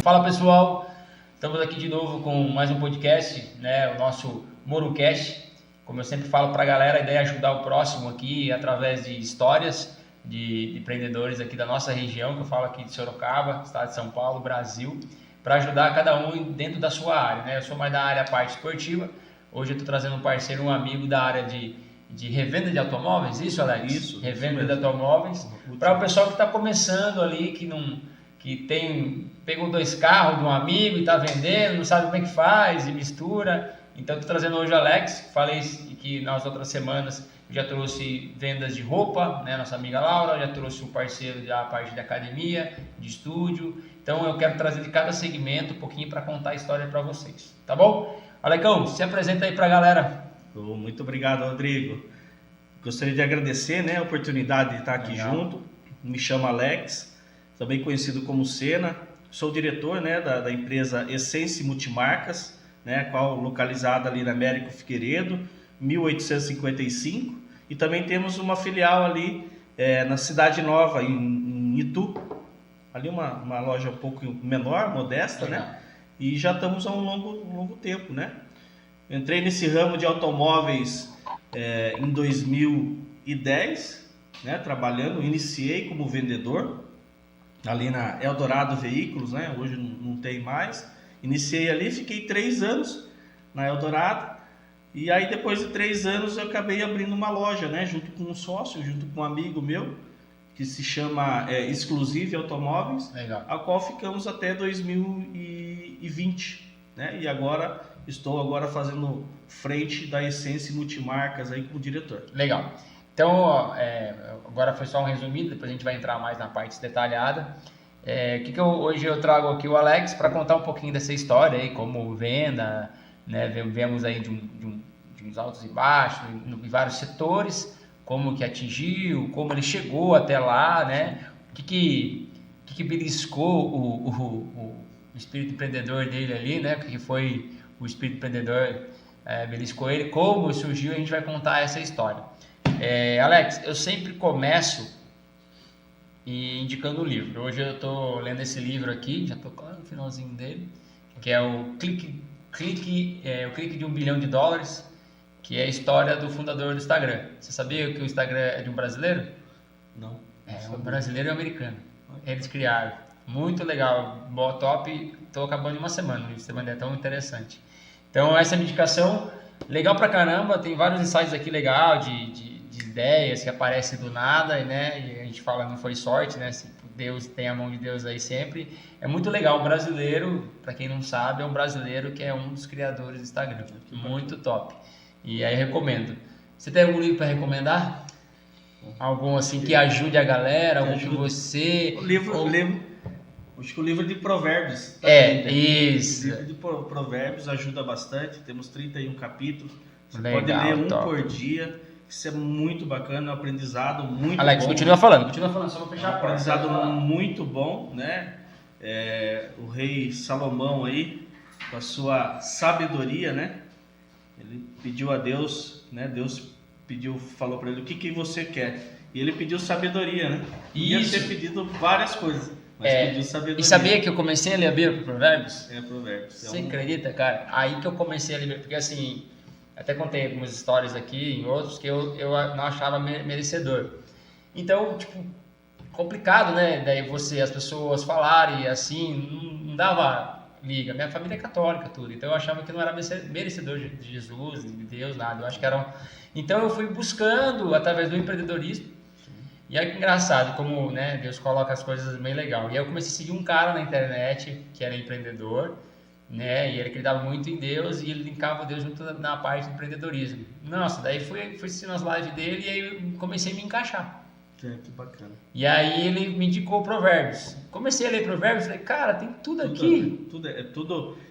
Fala pessoal, estamos aqui de novo com mais um podcast, né? O nosso MoroCast. Como eu sempre falo para a galera, a ideia é ajudar o próximo aqui através de histórias de empreendedores aqui da nossa região, que eu falo aqui de Sorocaba, estado de São Paulo, Brasil, para ajudar cada um dentro da sua área, né? Eu sou mais da área parte esportiva. Hoje eu estou trazendo um parceiro, um amigo da área de revenda de automóveis, isso, Alex? Isso. Revenda de automóveis. Para o pessoal que está começando ali, pegou 2 carros de um amigo e está vendendo, não sabe como é que faz e mistura. Então estou trazendo hoje o Alex. Falei que nas outras semanas eu já trouxe vendas de roupa, né? Nossa amiga Laura, já trouxe o parceiro da parte de academia, de estúdio. Então eu quero trazer de cada segmento um pouquinho para contar a história para vocês, tá bom? Alecão, se apresenta aí para a galera. Muito obrigado, Rodrigo. Gostaria de agradecer, né, a oportunidade de estar aqui junto. Me chamo Alex, também conhecido como Sena. Sou diretor, né, da empresa Essence Multimarcas, né, qual localizada ali na Américo Figueiredo, 1855. E também temos uma filial ali na Cidade Nova, em Itu. Ali uma loja um pouco menor, modesta, né? E já estamos há um longo tempo, né? Entrei nesse ramo de automóveis em 2010, né? Trabalhando, iniciei como vendedor ali na Eldorado Veículos, né? Hoje não tem mais. Iniciei ali, fiquei 3 anos na Eldorado. E aí depois de 3 anos eu acabei abrindo uma loja, né? Junto com um sócio, junto com um amigo meu, que se chama Exclusive Automóveis. Legal. A qual ficamos até 2020, né? E agora estou fazendo frente da Essence Multimarcas aí como diretor. Legal. Então, agora foi só um resumido, depois a gente vai entrar mais na parte detalhada. Hoje eu trago aqui o Alex para contar um pouquinho dessa história aí, como venda, né? Vemos aí de uns altos e baixos, em vários setores, como que atingiu, como ele chegou até lá, né? O que beliscou o espírito empreendedor dele ali, né? O que foi o espírito empreendedor beliscou ele, como surgiu, a gente vai contar essa história. Alex, eu sempre começo indicando o livro. Hoje eu estou lendo esse livro aqui, já estou no finalzinho dele, que é o Clique de $1 bilhão, que é a história do fundador do Instagram. Você sabia que o Instagram é de um brasileiro? Não. Um brasileiro e um americano. Eles criaram. Muito legal. Top. Estou acabando em uma semana. Isso é tão interessante. Então, essa é a minha indicação. Legal pra caramba. Tem vários insights aqui legal de ideias que aparecem do nada, né? E a gente fala, não foi sorte, né? Deus tem a mão de Deus aí sempre. É muito legal. O brasileiro, para quem não sabe, é um brasileiro que é um dos criadores do Instagram. Muito top. E aí eu recomendo. Você tem algum livro para recomendar? Algum assim que ajude a galera? Algum que você... Acho que o livro de provérbios. Isso. O livro de provérbios ajuda bastante. Temos 31 capítulos. Você Legal, pode ler um top. por dia. Isso é muito bacana, um aprendizado muito Alex, bom. continua falando, só vou fechar a porta. Aprendizado muito bom, né? O rei Salomão aí, com a sua sabedoria, né? Ele pediu a Deus, né? Deus falou para ele, o que você quer? E ele pediu sabedoria, né? Ia ter pedido várias coisas, mas pediu sabedoria. E sabia que eu comecei a ler a Bíblia por Provérbios? Provérbios. Você acredita, cara? Aí que eu comecei a ler, porque assim, até contei algumas histórias aqui, em outros, que eu não achava merecedor. Então, tipo, complicado, né? Daí as pessoas falarem assim, não dava liga. Minha família é católica, tudo. Então eu achava que não era merecedor de Jesus, de Deus, nada. Eu acho que era. Então eu fui buscando através do empreendedorismo. E aí que engraçado, como, né, Deus coloca as coisas bem legal. E aí eu comecei a seguir um cara na internet que era empreendedor, né? E ele acreditava muito em Deus e ele linkava Deus junto na parte do empreendedorismo. Nossa, daí fui assistindo as lives dele e aí eu comecei a me encaixar. Que bacana. E aí ele me indicou Provérbios. Comecei a ler Provérbios e falei, cara, tem tudo aqui.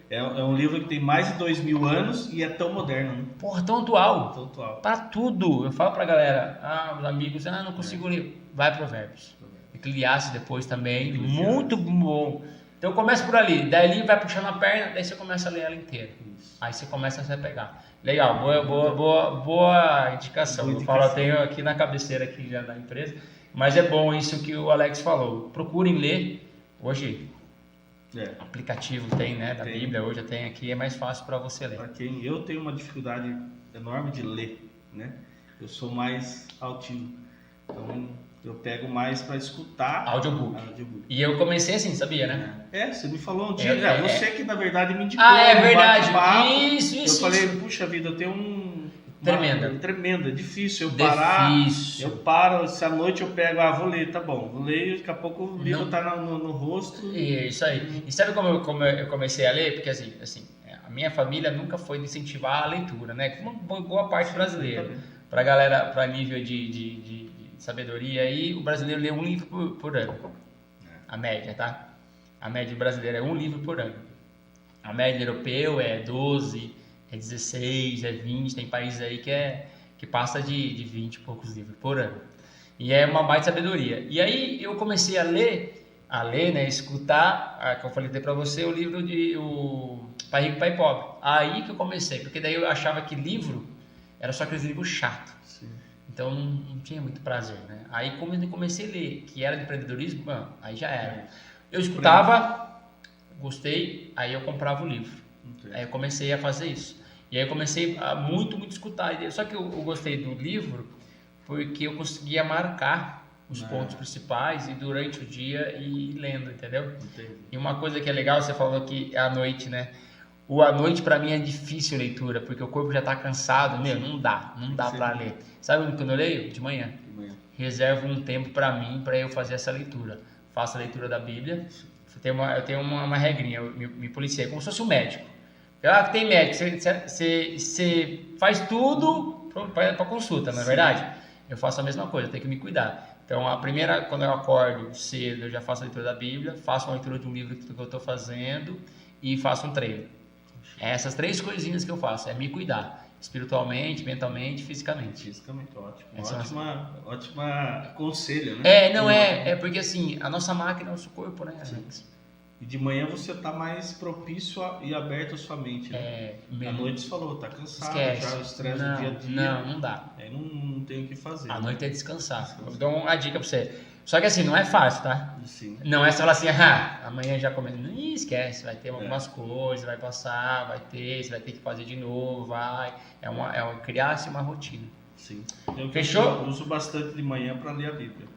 É um livro que tem mais de 2000 anos e é tão moderno, né? Porra, tão atual. Tão atual. Pra tudo. Eu falo pra galera, os amigos, não consigo ler. Vai Provérbios. Eclesiastes depois também, muito bom. Então começa por ali, daí vai puxando a perna, daí você começa a ler ela inteira. Isso. Aí você começa a se apegar. Legal, boa indicação. Eu falo, eu tenho aqui na cabeceira aqui já da empresa, mas é bom isso que o Alex falou. Procurem ler. Hoje aplicativo tem, né, da Bíblia, hoje tem aqui, é mais fácil para você ler. Para quem eu tenho uma dificuldade enorme de ler, né? Eu sou mais altivo, então eu pego mais para escutar Audiobook. E eu comecei assim, sabia, né? Você me falou um dia, você que na verdade me indicou. É verdade. Isso. Eu falei, puxa vida, eu tenho tremenda, difícil eu parar. Eu paro, se à noite eu pego, vou ler, tá bom, vou ler e daqui a pouco o livro tá no rosto. Isso aí. E sabe como eu comecei a ler? Porque assim, a minha família nunca foi de incentivar a leitura, né? Como uma boa parte brasileira. Pra galera, pra nível de sabedoria aí, o brasileiro lê um livro por ano. A média, tá? A média brasileira é um livro por ano. A média europeu é 12, é 16, é 20, tem países aí que passa de 20 e poucos livros por ano. E é uma baita sabedoria. E aí eu comecei a ler, né, escutar, que eu falei para você, o livro de o Pai Rico, Pai Pobre. Aí que eu comecei, porque daí eu achava que livro era só aqueles livros chatos. Então não tinha muito prazer, né? Aí como eu comecei a ler, que era de empreendedorismo, aí já era. Eu escutava, gostei, aí eu comprava o livro. Aí eu comecei a fazer isso. E aí eu comecei a muito escutar. Só que eu gostei do livro porque eu conseguia marcar os pontos principais e durante o dia ir lendo, entendeu? E uma coisa que é legal, você falou que à noite, né? À noite para mim é difícil a leitura, porque o corpo já está cansado, não dá para ler. Sabe quando eu leio? De manhã. Reservo um tempo para mim, para eu fazer essa leitura. Faço a leitura da Bíblia. Eu tenho uma regrinha, eu me policiei, como se fosse um médico. Tem médico, você faz tudo para consulta, não é verdade? Eu faço a mesma coisa, eu tenho que me cuidar. Então, quando eu acordo cedo, eu já faço a leitura da Bíblia, faço uma leitura de um livro que eu estou fazendo e faço um treino. Essas 3 coisinhas que eu faço, é me cuidar. Espiritualmente, mentalmente, fisicamente. Fisicamente, ótimo. Ótima conselho, né? É porque assim, a nossa máquina é o nosso corpo, né? E de manhã você tá mais propício e aberto à sua mente, né? À noite você falou, tá cansado, já o estresse do dia a dia. Não dá. Aí não tem o que fazer. À noite é descansar. Eu dou uma dica pra você. Só que assim, não é fácil, tá? Sim. Não é só falar assim, amanhã já começa. Não esquece, vai ter algumas coisas, vai passar, você vai ter que fazer de novo, criar-se uma rotina. Sim. Fechou? Eu uso bastante de manhã para ler a Bíblia.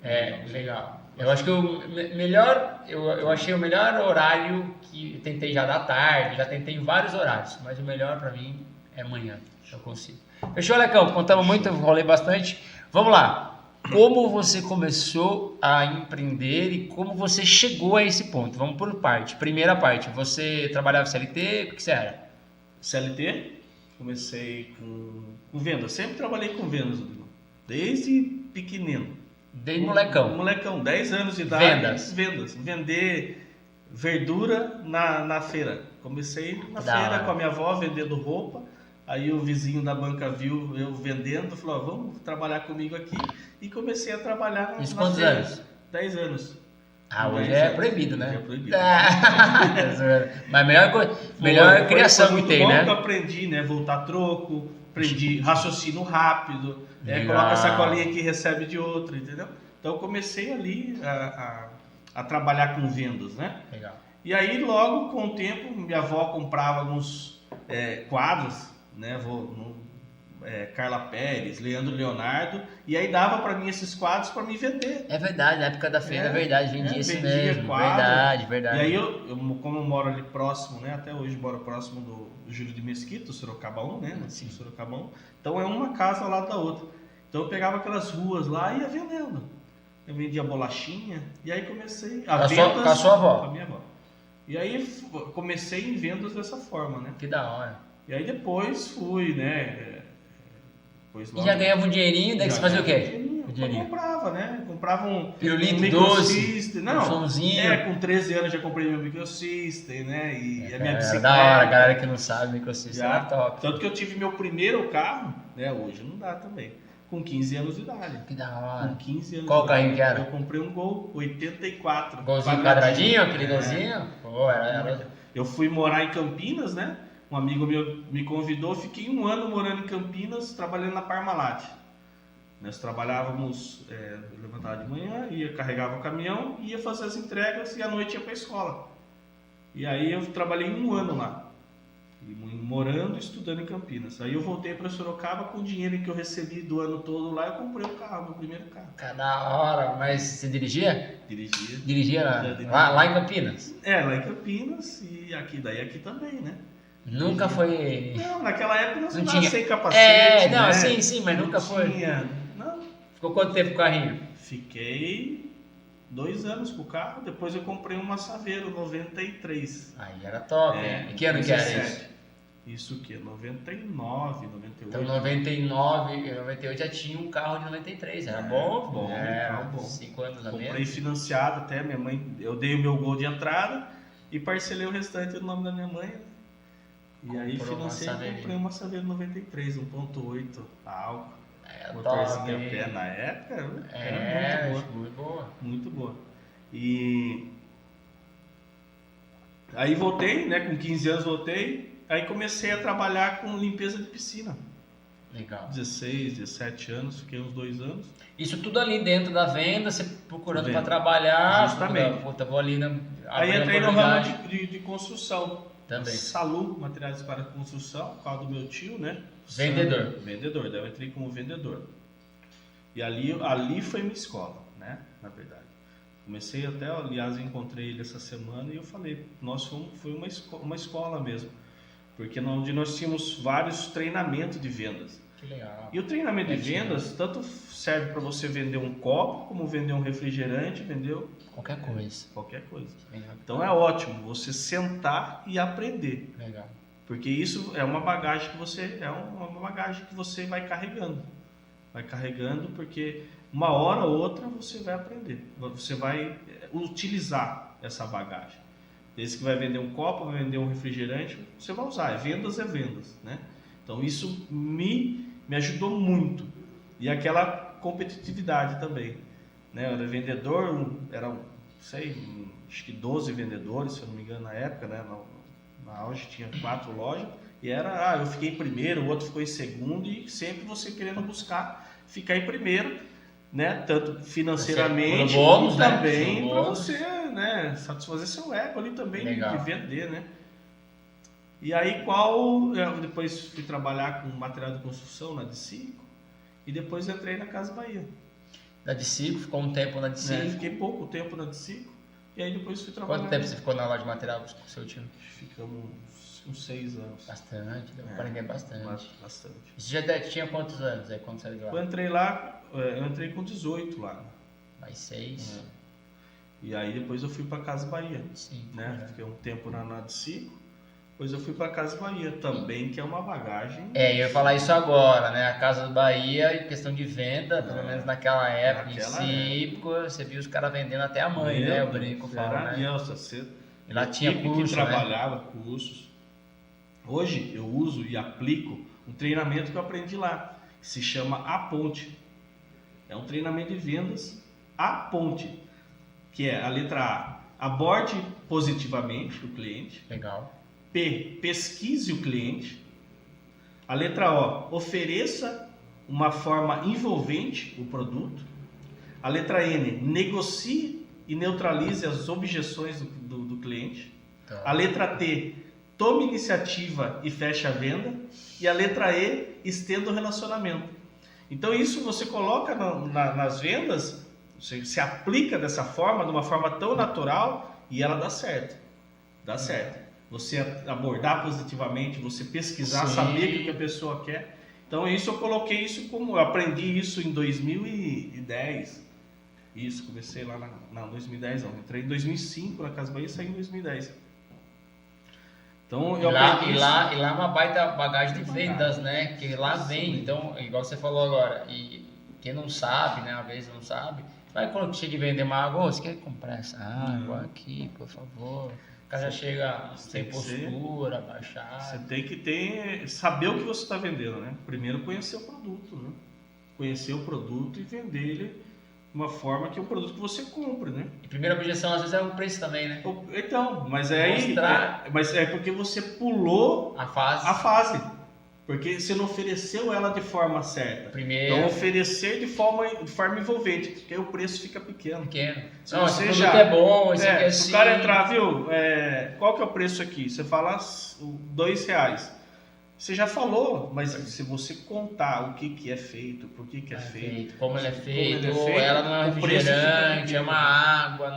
Legal. Eu acho que eu achei o melhor horário que eu tentei já da tarde, já tentei em vários horários, mas o melhor para mim é manhã, eu consigo. Fechou, Alecão? Contamos muito, rolei bastante. Vamos lá. Como você começou a empreender e como você chegou a esse ponto? Vamos por parte. Primeira parte, você trabalhava CLT? O que você era? CLT, comecei com vendas. Sempre trabalhei com vendas, desde pequenino. Desde molecão? Molecão, 10 anos de idade. Vendas. Vender verdura na feira. Comecei na feira com a minha avó vendendo roupa. Aí o vizinho da banca viu eu vendendo, falou, vamos trabalhar comigo aqui. E comecei a trabalhar na quantos feira. Anos? 10 anos. Hoje é proibido, né? É proibido. Mas melhor criação que tem, né? Eu aprendi, né? Voltar troco, aprendi raciocínio rápido, coloca a sacolinha que recebe de outro, entendeu? Então eu comecei ali a trabalhar com vendas, né? Legal. E aí logo com o tempo, minha avó comprava alguns quadros, né? Carla Pérez, Leandro Leonardo, e aí dava para mim esses quadros para me vender. É verdade, na época da feira, vendia isso mesmo. Quadro. Verdade. E aí como eu moro ali próximo, né? Até hoje moro próximo do Júlio de Mesquita, Sorocaba 1, né? Nasci em Sorocaba 1. Então é uma casa ao lado da outra. Então eu pegava aquelas ruas lá e ia vendendo. Eu vendia bolachinha, e aí comecei a vendas com a sua avó? Com a minha avó. E aí comecei em vendas dessa forma, né? Que da hora. E aí depois fui, né? E já ganhava um dinheirinho, daí você fazia o quê? Eu comprava, né? Comprava um pirulito microsystem. Não, um somzinho. Com 13 anos já comprei meu microsystem, né? E a minha bicicleta. Da hora, a galera que não sabe, microsystem era top. Tanto que eu tive meu primeiro carro, né? Hoje não dá também. Com 15 anos de idade. Que da hora. Com 15 anos Qual carrinho que era? Eu comprei um Gol 84. Golzinho quadradinho, aquele golzinho? Pô, era... Eu fui morar em Campinas, né? Um amigo meu me convidou, fiquei 1 ano morando em Campinas, trabalhando na Parmalat. Nós trabalhávamos, levantava de manhã, carregava o caminhão, ia fazer as entregas e à noite ia para a escola. E aí eu trabalhei 1 ano lá, morando e estudando em Campinas. Aí eu voltei para Sorocaba com o dinheiro que eu recebi do ano todo lá, eu comprei o carro, meu primeiro carro. Da hora, mas você dirigia? Dirigia. Dirigia lá em Campinas? Lá em Campinas e aqui também, né? Nunca foi... Não, naquela época não tinha sem capacete, não, né? sim, mas nunca foi. Não. Ficou quanto tempo com o carrinho? Fiquei 2 anos com o carro, depois eu comprei uma Saveiro 93. Aí era top, hein? E que ano que era isso? Isso o quê? 99, 98. Então 99, 98 já tinha um carro de 93, era bom? Bom, carro bom. 5 anos a menos. Comprei financiado até, minha mãe, eu dei o meu gol de entrada e parcelei o restante no nome da minha mãe. E aí financei e comprei uma Saveiro 93, 1.8 álcool. Motorzinho a pé na época, era muito boa. Muito boa. E aí voltei, né? Com 15 anos voltei. Aí comecei a trabalhar com limpeza de piscina. Legal. 16, 17 anos, fiquei uns 2 anos. Isso tudo ali dentro da venda, você procurando para trabalhar. Justamente. Puta, vou ali aí entrei no ramo de construção. Também. Salu, materiais para construção, por causa do meu tio, né? Vendedor. Daí eu entrei como vendedor. E ali foi minha escola, né? Na verdade. Comecei até, aliás, encontrei ele essa semana e eu falei, foi uma escola mesmo. Porque onde nós tínhamos vários treinamentos de vendas. Que legal. E o treinamento de vendas tanto serve para você vender um copo, como vender um refrigerante, vendeu qualquer coisa. Qualquer coisa. Então é ótimo você sentar e aprender. Legal. Porque isso é uma bagagem que você vai carregando. Vai carregando porque uma hora ou outra você vai aprender. Você vai utilizar essa bagagem. Desde que vai vender um copo, vai vender um refrigerante, você vai usar. Vendas, né? Então isso me ajudou muito. E aquela competitividade também. Né? Eu era vendedor, acho que 12 vendedores, se eu não me engano, na época, né? Na auge tinha 4 lojas. E eu fiquei em primeiro, o outro ficou em segundo, e sempre você querendo buscar ficar em primeiro, né? Tanto financeiramente, bônus, e também para você, né? Satisfazer seu ego ali também. Legal. De vender, né? E aí eu depois fui trabalhar com material de construção na D5 e depois entrei na Casa Bahia. Da D5, ficou um tempo na D5? Fiquei pouco tempo na D5 e aí depois fui trabalhar. Quanto tempo você ficou na loja de material com o seu tio? Ficamos uns 6 anos. Bastante, deu para ninguém bastante. Bastante. E você já tinha quantos anos aí quando saiu de lá? Eu entrei com 18 lá. Mais 6. E aí depois eu fui para Casa Bahia. Sim. Né? Fiquei um tempo na D5. Depois eu fui para Casa Bahia também, que é uma bagagem. Eu ia falar isso agora, né? A Casa do Bahia, em questão de venda, pelo menos naquela época você viu os caras vendendo até a mãe, né? O brinco fala, né? E lá tinha curso, que trabalhava cursos. Hoje eu uso e aplico um treinamento que eu aprendi lá, que se chama A Ponte. É um treinamento de vendas A Ponte, que é a letra A, aborde positivamente o cliente. Legal. P, pesquise o cliente. A letra O, ofereça uma forma envolvente o produto. A letra N, negocie e neutralize as objeções do cliente. Então. A letra T, tome iniciativa e feche a venda. E a letra E, estenda o relacionamento. Então isso você coloca nas vendas, você se aplica dessa forma, de uma forma tão natural, e ela dá certo. Dá certo. Você abordar positivamente, você pesquisar, Sim. saber o que a pessoa quer. Então isso eu coloquei isso eu aprendi isso em 2010. Isso, comecei lá não, 2010 não, entrei em 2005 na Casa Bahia e saí em 2010. Então eu aprendi e lá é uma baita bagagem de vendas, né? Que lá vem, então, igual você falou agora, e quem não sabe, né? Às vezes não sabe, vai quando chega de vender uma água, você quer comprar essa água aqui, por favor. O cara já chega sem postura, abaixado. Você tem que saber o que você está vendendo, né? Primeiro conhecer o produto, né? Conhecer o produto e vender ele de uma forma que é um produto que você compre, né? E a primeira objeção às vezes é o preço também, né? Então, mas é porque você pulou a fase. Porque você não ofereceu ela de forma certa. Primeiro. Então, oferecer de forma envolvente, porque aí o preço fica pequeno. Se Não, você esse já, produto é bom, esse aqui é se assim. o cara entrar, viu, qual que é o preço aqui? Você fala R$2. Você já falou, mas se você contar o que é feito, por que é feito, como ele é feito, ela não é um o preço fica refrigerante, é pequeno. uma água,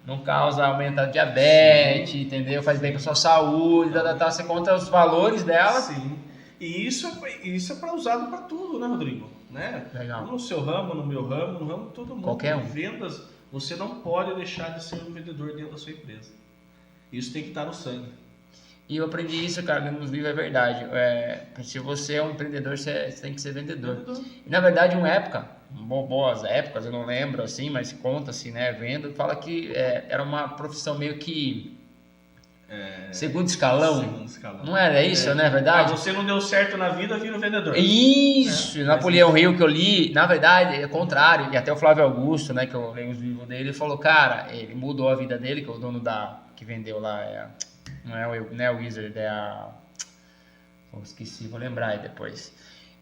não causa aumento de diabetes, entendeu? Faz bem para sua saúde, você conta os valores dela. Sim. E isso é para usado para tudo, né, Rodrigo? Né? Legal. No seu ramo, no meu ramo, no ramo de todo mundo. Qualquer um. Vendas, você não pode deixar de ser um vendedor dentro da sua empresa. Isso tem que estar no sangue. E eu aprendi isso, cara, nos livros, é verdade. Se você é um empreendedor, você tem que ser vendedor. E, na verdade, uma época, boas épocas, eu não lembro, assim, mas conta-se, né, venda, fala que era uma profissão meio que segundo escalão. Não era isso, né, verdade? Você não deu certo na vida, vira um vendedor. Isso! Napoleão Hill, que eu li, na verdade, é o contrário. E até o Flávio Augusto, né, que eu leio os livros dele, ele falou, cara, ele mudou a vida dele, que é o dono que vendeu lá, não é o Wizard, é a... esqueci, vou lembrar aí depois.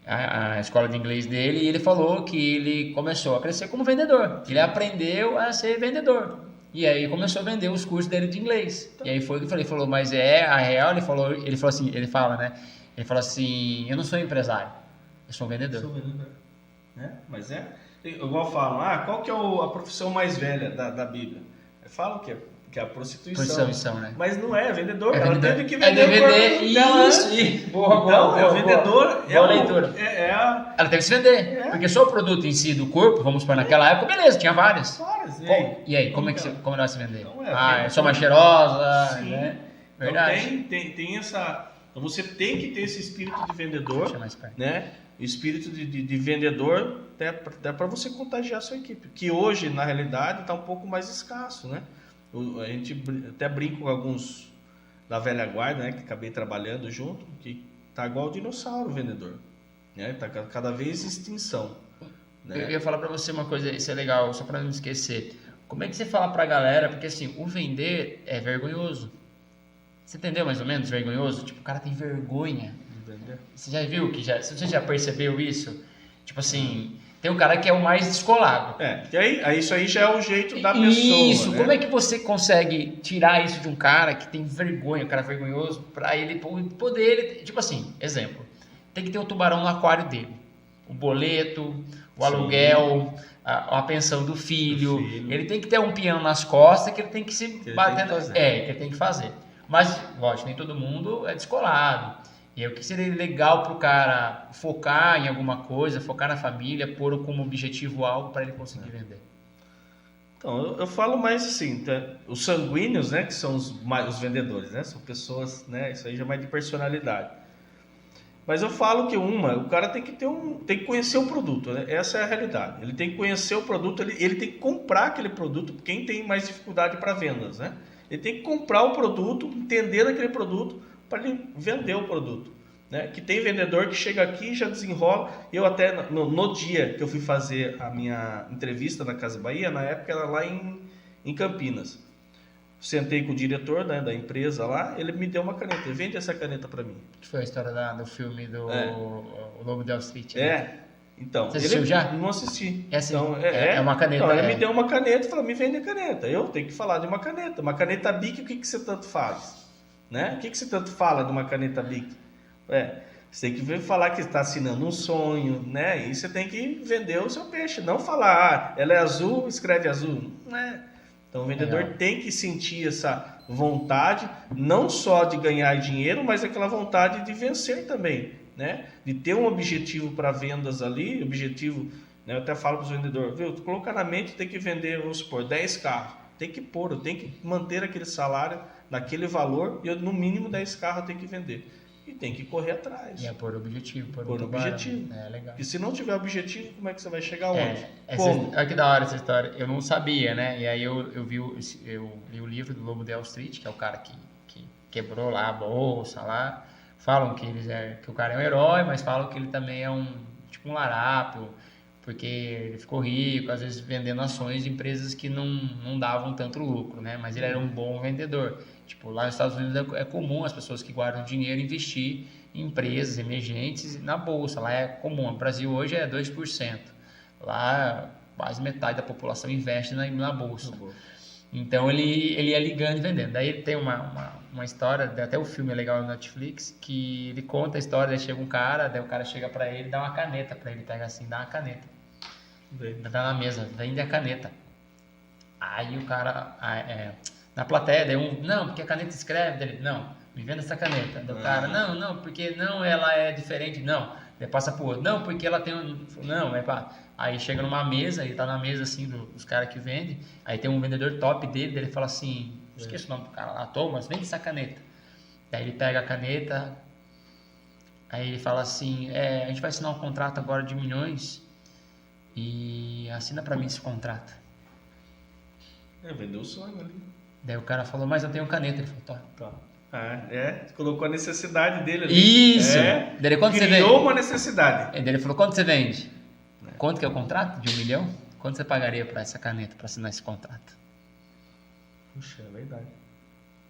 A escola de inglês dele, e ele falou que ele começou a crescer como vendedor. Ele aprendeu a ser vendedor. E aí começou a vender os cursos dele de inglês. E aí foi o que ele falou, mas a real, ele falou assim, ele fala assim, eu não sou empresário, eu sou um vendedor. Eu sou vendedor. Mas igual falam, qual que é a profissão mais velha da Bíblia? Falam que é a prostituição. Né? Mas não é vendedor. Ela vendedor. Teve que vender o corpo dela antes. Boa, vendedor. Boa leitura. Ela teve que se vender. Porque só o produto em si do corpo, vamos supor, naquela época, beleza, tinha várias. E aí, como ela vai se vender? É só mais cheirosa, sim. Né? Verdade. Então tem essa... Então você tem que ter esse espírito de vendedor, né? O espírito de vendedor até para você contagiar a sua equipe. Que hoje, na realidade, está um pouco mais escasso, né? A gente até brinca com alguns da velha guarda, né, que acabei trabalhando junto, que tá igual o dinossauro vendedor, né? Tá cada vez em extinção. Né? Eu ia falar para você uma coisa, isso é legal, só para não esquecer. Como é que você fala para a galera? Porque assim, o vender é vergonhoso. Você entendeu mais ou menos vergonhoso? Tipo, o cara tem vergonha. Entendeu? Você já viu você já percebeu isso? Tipo assim, tem um cara que é o mais descolado. Que aí isso aí já é o jeito da pessoa. Isso, né? Como é que você consegue tirar isso de um cara que tem vergonha, um cara vergonhoso, pra ele poder, tipo assim, exemplo, tem que ter um tubarão no aquário dele. O boleto, o aluguel, a pensão do filho. Ele tem que ter um piano nas costas que ele tem que se bater. Que ele tem que fazer. Mas, lógico, nem todo mundo é descolado. E o que seria legal para o cara focar em alguma coisa, focar na família, pôr como objetivo algo para ele conseguir vender? Então, eu falo mais assim, os sanguíneos, né, que são os vendedores, né, são pessoas, né, isso aí já é mais de personalidade. Mas eu falo que o cara tem que conhecer o produto, né? Essa é a realidade. Ele tem que conhecer o produto, ele tem que comprar aquele produto, quem tem mais dificuldade para vendas, né? Ele tem que comprar o produto, entender aquele produto para ele vender o produto, né? Que tem vendedor que chega aqui e já desenrola. Eu até no dia que eu fui fazer a minha entrevista na Casa Bahia, na época era lá em Campinas. Sentei com o diretor, né, da empresa lá, ele me deu uma caneta, vende essa caneta para mim. Que foi a história do filme do O Lobo de Wall Street. Né? Então. Você assistiu já? Não assisti. É assim, então, é uma caneta. Então, ele me deu uma caneta e falou, me vende a caneta. Eu tenho que falar de uma caneta. Uma caneta Bic, o que você tanto faz? Né? O que você tanto fala de uma caneta Bic? Você tem que falar que está assinando um sonho, né? E você tem que vender o seu peixe, não falar, ela é azul, escreve azul. Não é. Então o vendedor tem que sentir essa vontade, não só de ganhar dinheiro, mas aquela vontade de vencer também, né? De ter um objetivo para vendas ali, objetivo, né? Eu até falo para os vendedores, viu? Colocar na mente, tem que vender, vamos supor, 10 carros, tem que pôr, eu tenho que manter aquele salário naquele valor e eu, no mínimo 10 carros eu tenho que vender. E tem que correr atrás. E pôr objetivo. Pôr objetivo. Legal. E se não tiver objetivo, como é que você vai chegar onde? Olha que da hora essa história. Eu não sabia, né? E aí eu li o livro do Lobo de Wall Street, que é o cara que quebrou lá a bolsa lá. Falam que o cara é um herói, mas falam que ele também é um larápio, porque ele ficou rico, às vezes vendendo ações de empresas que não davam tanto lucro, né? Mas ele era um bom vendedor. Tipo, lá nos Estados Unidos é comum as pessoas que guardam dinheiro investir em empresas emergentes na bolsa. Lá é comum. No Brasil hoje é 2%. Lá quase metade da população investe na bolsa. Então ele ia ligando e vendendo. Daí tem uma história, até o filme é legal no Netflix, que ele conta a história, daí chega um cara, daí o cara chega pra ele e dá uma caneta pra ele, pega assim, dá uma caneta. Dá na mesa, vende a caneta. Aí o cara, na plateia, daí não, porque a caneta escreve, dele, não, me venda essa caneta. Daí o cara, não, porque não, ela é diferente, não. Daí passa pro outro, não, porque ela tem não, aí chega numa mesa, ele tá na mesa assim dos caras que vendem, aí tem um vendedor top dele, daí ele fala assim, esqueci o nome do cara lá, Thomas, vende essa caneta. Daí ele pega a caneta, aí ele fala assim, a gente vai assinar um contrato agora de milhões e assina pra mim esse contrato. Vendeu o sonho ali. Daí o cara falou, mas eu tenho caneta. Ele falou, tá. Colocou a necessidade dele ali. Isso! Daí, quanto criou você vende? Uma necessidade. Daí ele falou, quanto você vende? Quanto que é o contrato? De 1 milhão? Quanto você pagaria para essa caneta, para assinar esse contrato? Puxa, é verdade.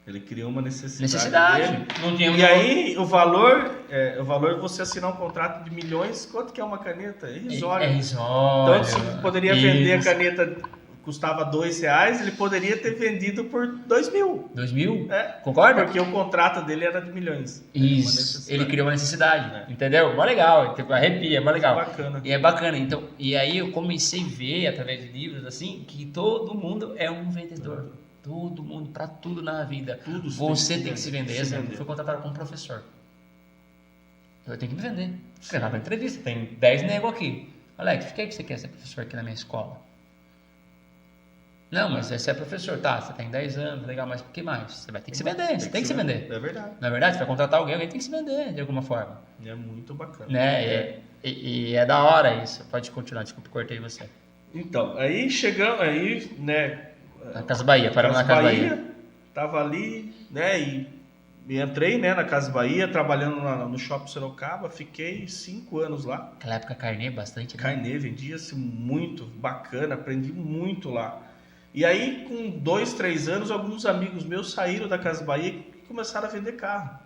Ele criou uma necessidade. Necessidade. Não tinha aí, o valor de você assinar um contrato de milhões, quanto que é uma caneta? É irrisório. É irrisório. Então, se poderia vender a caneta, custava R$2, ele poderia ter vendido por 2 mil. 2 mil? É. Concorda? Porque o contrato dele era de milhões. Isso. Ele criou uma necessidade. Entendeu? Mó legal. Tipo, arrepia, mó legal. Bacana. E é bacana. Então, e aí eu comecei a ver, através de livros, assim, que todo mundo é um vendedor. Todo mundo, pra tudo na vida. Tudo você tem que se vender. Exemplo, eu fui contratado como professor. Eu tenho que me vender. Você vai pra entrevista, tem 10 nego aqui. Alex, por que você quer ser professor aqui na minha escola? Não, mas você é professor, tá, você tem 10 anos, legal, mas o que mais? Você vai ter que se vender, você tem que se vender. É verdade. Na verdade, você vai contratar alguém tem que se vender de alguma forma. É muito bacana. Né? E é da hora isso. Pode continuar, desculpa, cortei você. Então, aí chegamos, né? Na Casa Bahia, paramos na Casa Bahia. Tava ali, né? E entrei, né, na Casa Bahia, trabalhando no Shopping Sorocaba, fiquei 5 anos lá. Naquela época carnê bastante, né? Carnê, vendia-se muito, bacana, aprendi muito lá. E aí, com 2, 3 anos, alguns amigos meus saíram da Casa Bahia e começaram a vender carro.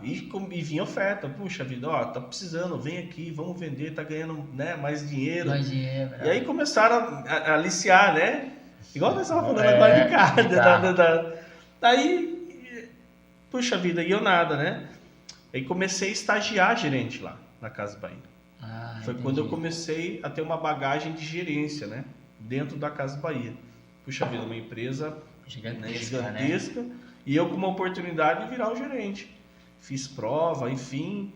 E vinha oferta, puxa vida, tá precisando, vem aqui, vamos vender, tá ganhando, né, mais dinheiro. E aí começaram a aliciar, né? Igual nós estávamos falando agora de carro. Aí, puxa vida, e eu nada, né? Aí comecei a estagiar gerente lá na Casa Bahia. Foi quando eu comecei a ter uma bagagem de gerência, né? Dentro da Casa Bahia. Puxa vida, uma empresa gigantesca, né? E eu com uma oportunidade de virar o gerente. Fiz prova, enfim.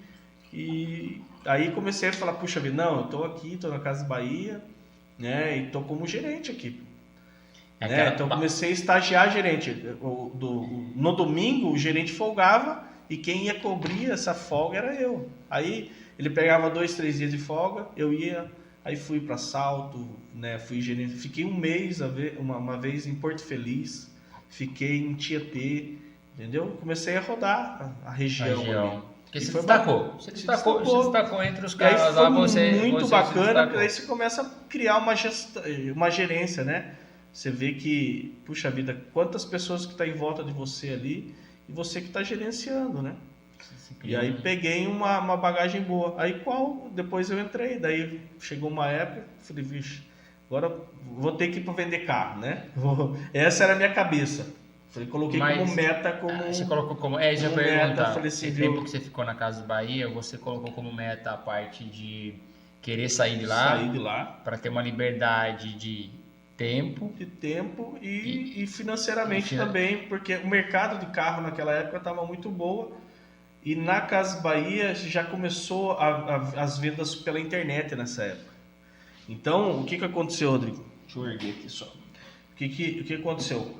E aí comecei a falar, puxa vida, não, eu tô aqui, tô na Casa Bahia, né? E tô como gerente aqui. Né? Então comecei a estagiar gerente. No domingo o gerente folgava e quem ia cobrir essa folga era eu. Aí ele pegava 2, 3 dias de folga, eu ia, aí fui para Salto, né? Fui gerente, fiquei um mês uma vez em Porto Feliz, fiquei em Tietê, entendeu? Comecei a rodar a região. Porque se destacou entre os caras lá, muito bacana, aí você começa a criar uma gerência, né? Você vê que, puxa vida, quantas pessoas que estão em volta de você ali e você que está gerenciando, né? E aí peguei uma bagagem boa. Aí depois eu entrei, daí chegou uma época, falei, vixe, agora vou ter que ir para vender carro, né? Essa era a minha cabeça. Falei, coloquei como meta, você colocou como isso como meta. Falei assim, esse tempo que você ficou na Casa Bahia, você colocou como meta a parte de querer sair de lá para ter uma liberdade de tempo e financeiramente também, porque o mercado de carro naquela época estava muito boa e na Casa Bahia já começou as vendas pela internet nessa época. Então, o que aconteceu, Rodrigo? Deixa eu erguer aqui só. O que aconteceu?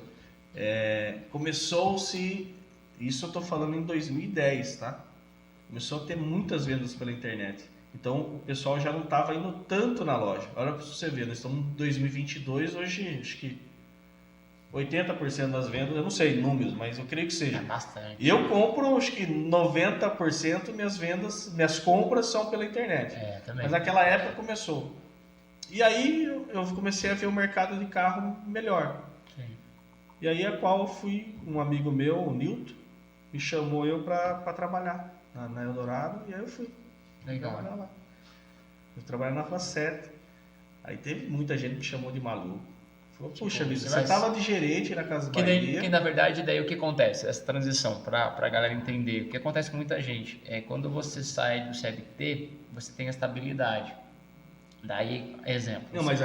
Começou-se, isso eu estou falando em 2010, tá? Começou a ter muitas vendas pela internet. Então, o pessoal já não estava indo tanto na loja. Olha para você ver, nós estamos em 2022, hoje acho que 80% das vendas, eu não sei números, mas eu creio que seja. É bastante. Eu compro, acho que 90% minhas compras são pela internet. Também. Mas naquela época começou. E aí eu comecei a ver o mercado de carro melhor. Sim. E aí um amigo meu, o Nilton, me chamou eu para trabalhar na Eldorado, e aí eu fui trabalhar lá. Eu trabalhei na Rua 7. Aí teve muita gente que me chamou de maluco. Falou, puxa vida, você estava de gerente na Casa Bahia. Que na verdade, daí o que acontece? Essa transição, para a galera entender, o que acontece com muita gente é quando você sai do CLT, você tem a estabilidade. Daí, exemplo. Não, mas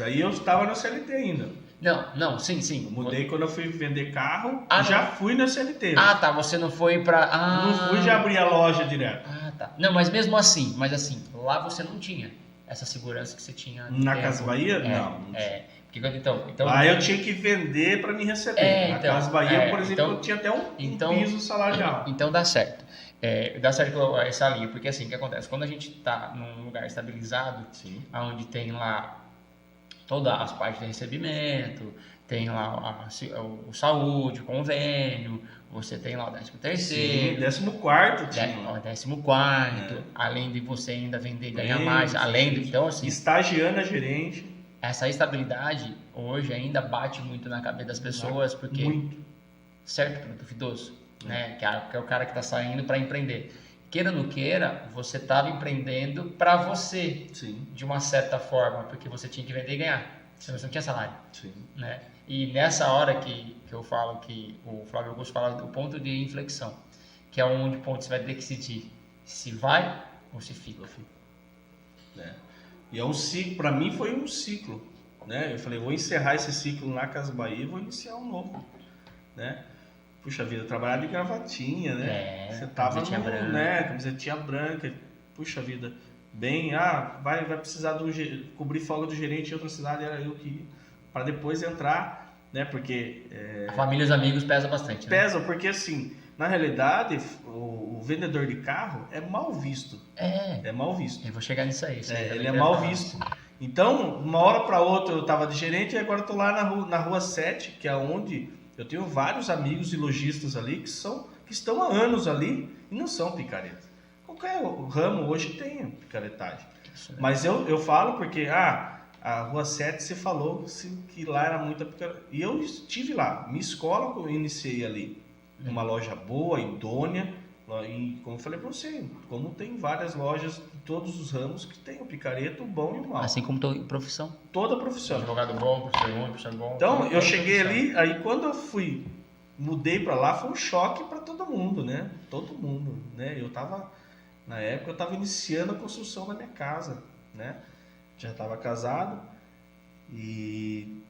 aí eu estava no CLT ainda. Não, sim. Eu mudei quando eu fui vender carro, já fui no CLT. Tá, você não foi para... Não fui já abrir a loja direto. Tá. Não, mas mesmo assim, lá você não tinha essa segurança que você tinha na Casa Bahia? Não. Então, lá eu tinha que vender para me receber. Na Casa Bahia, por exemplo, eu tinha até um piso salarial. Então dá certo. Dá certo essa linha, porque assim, o que acontece? Quando a gente está num lugar estabilizado, onde tem lá todas as partes de recebimento, tem lá o saúde, o convênio, você tem lá o 13º. 14º tinha. 14º, além de você ainda vender e ganhar mais, então assim... Estagiando a gerente. Essa estabilidade hoje ainda bate muito na cabeça das pessoas, porque... Muito. Certo, para o duvidoso, né? Que é o cara que está saindo para empreender. Queira ou não queira, você estava empreendendo para você, de uma certa forma, porque você tinha que vender e ganhar, senão você não tinha salário. Né? E nessa hora que eu falo, que o Flávio Augusto fala do ponto de inflexão, que é onde você vai ter que decidir se vai ou se fica. E é um ciclo, para mim foi um ciclo. Né? Eu falei, vou encerrar esse ciclo na Casa Bahia e vou iniciar um novo. Né? Puxa vida, trabalhar de gravatinha, né? Você tava camisetinha branca. Puxa vida, vai precisar cobrir folga do gerente em outra cidade, era eu que ia. Para depois entrar, né? Porque... A família e os amigos pesa bastante, né? Pesa, porque assim, na realidade, o vendedor de carro é mal visto. É mal visto. Eu vou chegar nisso aí. Ele é mal visto. Então, uma hora para outra eu tava de gerente e agora eu tô lá na Rua 7, que é onde... Eu tenho vários amigos e lojistas ali que estão há anos ali e não são picaretas. Qualquer ramo hoje tem picaretagem. Mas eu falo porque a Rua 7 você falou que lá era muita picareta. E eu estive lá. Minha escola eu iniciei ali. Uma loja boa, idônea. E como eu falei para você, como tem várias lojas de todos os ramos que tem o picareta, o bom e o mal. Assim como toda profissão. Toda profissão. Advogado bom, professor bom. Então, eu cheguei ali, aí quando eu mudei para lá, foi um choque para todo mundo, né? Todo mundo, né? Na época eu estava iniciando a construção da minha casa, né? Já estava casado e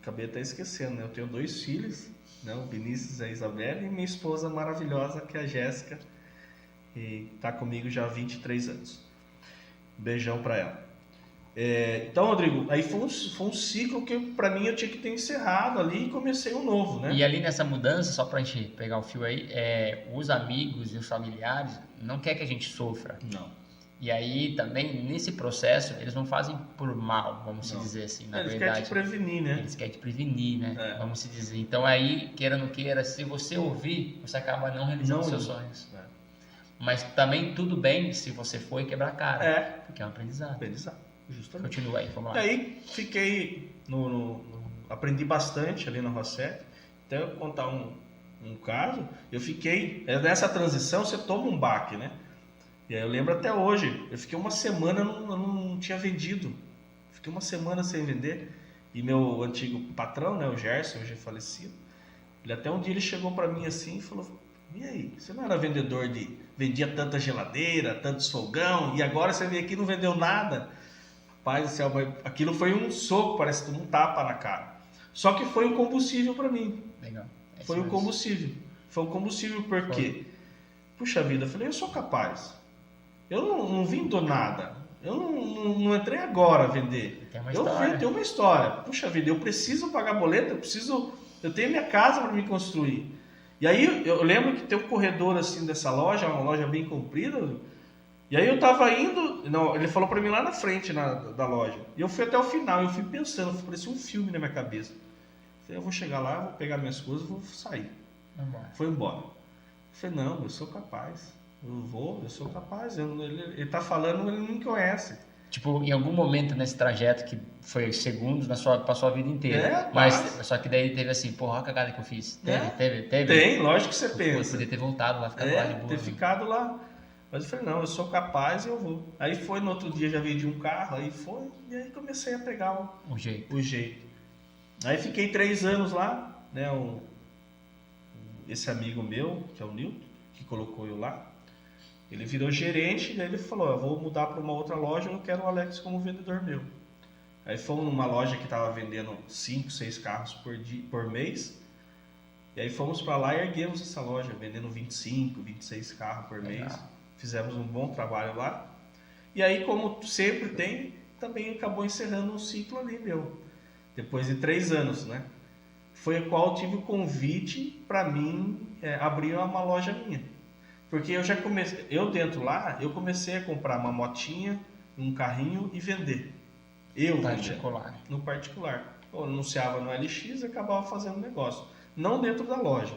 acabei até esquecendo, né? Eu tenho 2 filhos, né? O Vinícius e a Isabela, e minha esposa maravilhosa, que é a Jéssica, e está comigo já há 23 anos. Beijão para ela. Então, Rodrigo, aí foi um ciclo que para mim eu tinha que ter encerrado ali e comecei um novo, né? E ali nessa mudança, só para a gente pegar o fio aí, os amigos e os familiares não querem que a gente sofra. Não. E aí também, nesse processo, eles não fazem por mal, vamos se dizer assim, na verdade. Eles querem te prevenir, né? Eles querem te prevenir, né? Vamos se dizer. Então aí, queira ou não queira, se você ouvir, você acaba não realizando seus sonhos. Mas também tudo bem se você for e quebrar a cara. Porque é um aprendizado. Justamente. Continua aí, vamos lá. E aí, fiquei aprendi bastante ali na Rua 7. Até eu contar um caso, eu fiquei... Nessa transição, você toma um baque, né? E aí eu lembro até hoje, eu fiquei uma semana, eu não tinha vendido. Fiquei uma semana sem vender. E meu antigo patrão, né, o Gerson, hoje é falecido, até um dia ele chegou para mim assim e falou, e aí, você não era vendedor vendia tanta geladeira, tantos fogão, e agora você veio aqui e não vendeu nada? Pai do céu, aquilo foi um soco, parece um tapa na cara. Só que foi um combustível para mim. Legal. Foi um combustível. Foi um combustível porque, puxa vida, eu falei, eu sou capaz. Eu não vim do nada. Eu não entrei agora a vender. Eu tenho uma história. Puxa vida, eu preciso pagar boleto, eu tenho minha casa para me construir. E aí eu lembro que tem um corredor assim dessa loja, uma loja bem comprida. E aí eu tava indo, ele falou para mim lá na frente da loja. E eu fui até o final, eu fui pensando, parecia um filme na minha cabeça. Falei, eu vou chegar lá, vou pegar minhas coisas, vou sair. Foi embora. Eu falei, não, eu sou capaz. Eu sou capaz. Ele tá falando, ele não me conhece. Tipo, em algum momento nesse trajeto, que foi segundos pra sua vida inteira, mas só que daí teve assim, porra, olha a cagada que eu fiz. Teve? Tem, lógico que você pensa. Podia ter voltado lá, ficado lá de boa. Ter ficado lá. Mas eu falei, não, eu sou capaz e eu vou. Aí foi, no outro dia já vendi um carro, aí foi, e aí comecei a pegar o jeito. Aí fiquei 3 anos lá, né, esse amigo meu, que é o Nilton, que colocou eu lá, ele virou gerente, e aí ele falou, eu vou mudar para uma outra loja, eu não quero o Alex como vendedor meu. Aí fomos numa loja que estava vendendo 5, 6 carros por mês, e aí fomos para lá e erguemos essa loja, vendendo 25, 26 carros por mês. Fizemos um bom trabalho lá. E aí, como sempre tem, também acabou encerrando um ciclo ali meu. Depois de 3 anos, né? Foi o qual eu tive o convite para mim abrir uma loja minha. Porque eu já comecei, dentro lá, eu comecei a comprar uma motinha, um carrinho e vender. No particular. Eu anunciava no LX e acabava fazendo negócio. Não dentro da loja.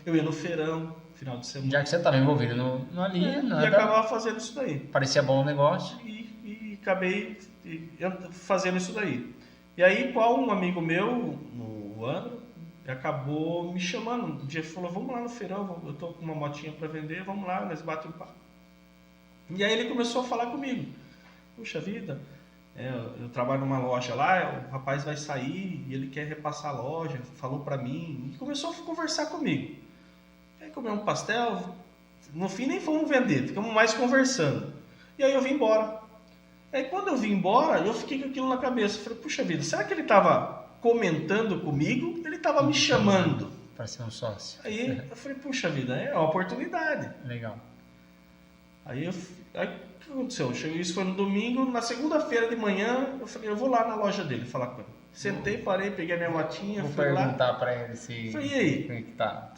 Eu ia no feirão, final de semana. Já que você estava envolvido ali, e acabava fazendo isso daí. Parecia bom o negócio. E acabei fazendo isso daí. E aí, qual um amigo meu, no ano, acabou me chamando. Um dia ele falou, vamos lá no feirão, eu tô com uma motinha para vender, vamos lá, nós batemos um papo. E aí ele começou a falar comigo. Puxa vida, eu trabalho numa loja lá, o rapaz vai sair e ele quer repassar a loja, falou para mim, e começou a conversar comigo. Aí comemos um pastel, no fim nem fomos vender, ficamos mais conversando. E aí eu vim embora. Aí quando eu vim embora, eu fiquei com aquilo na cabeça. Falei, puxa vida, será que ele estava comentando comigo? Ele estava me chamando. Para ser um sócio. Aí eu falei, puxa vida, é uma oportunidade. Legal. Aí o que aconteceu? Isso foi no domingo, na segunda-feira de manhã, eu falei, eu vou lá na loja dele falar com ele. Sentei, parei, peguei a minha motinha, fui lá. Vou perguntar para ele se... Falei, e aí? Como é que tá?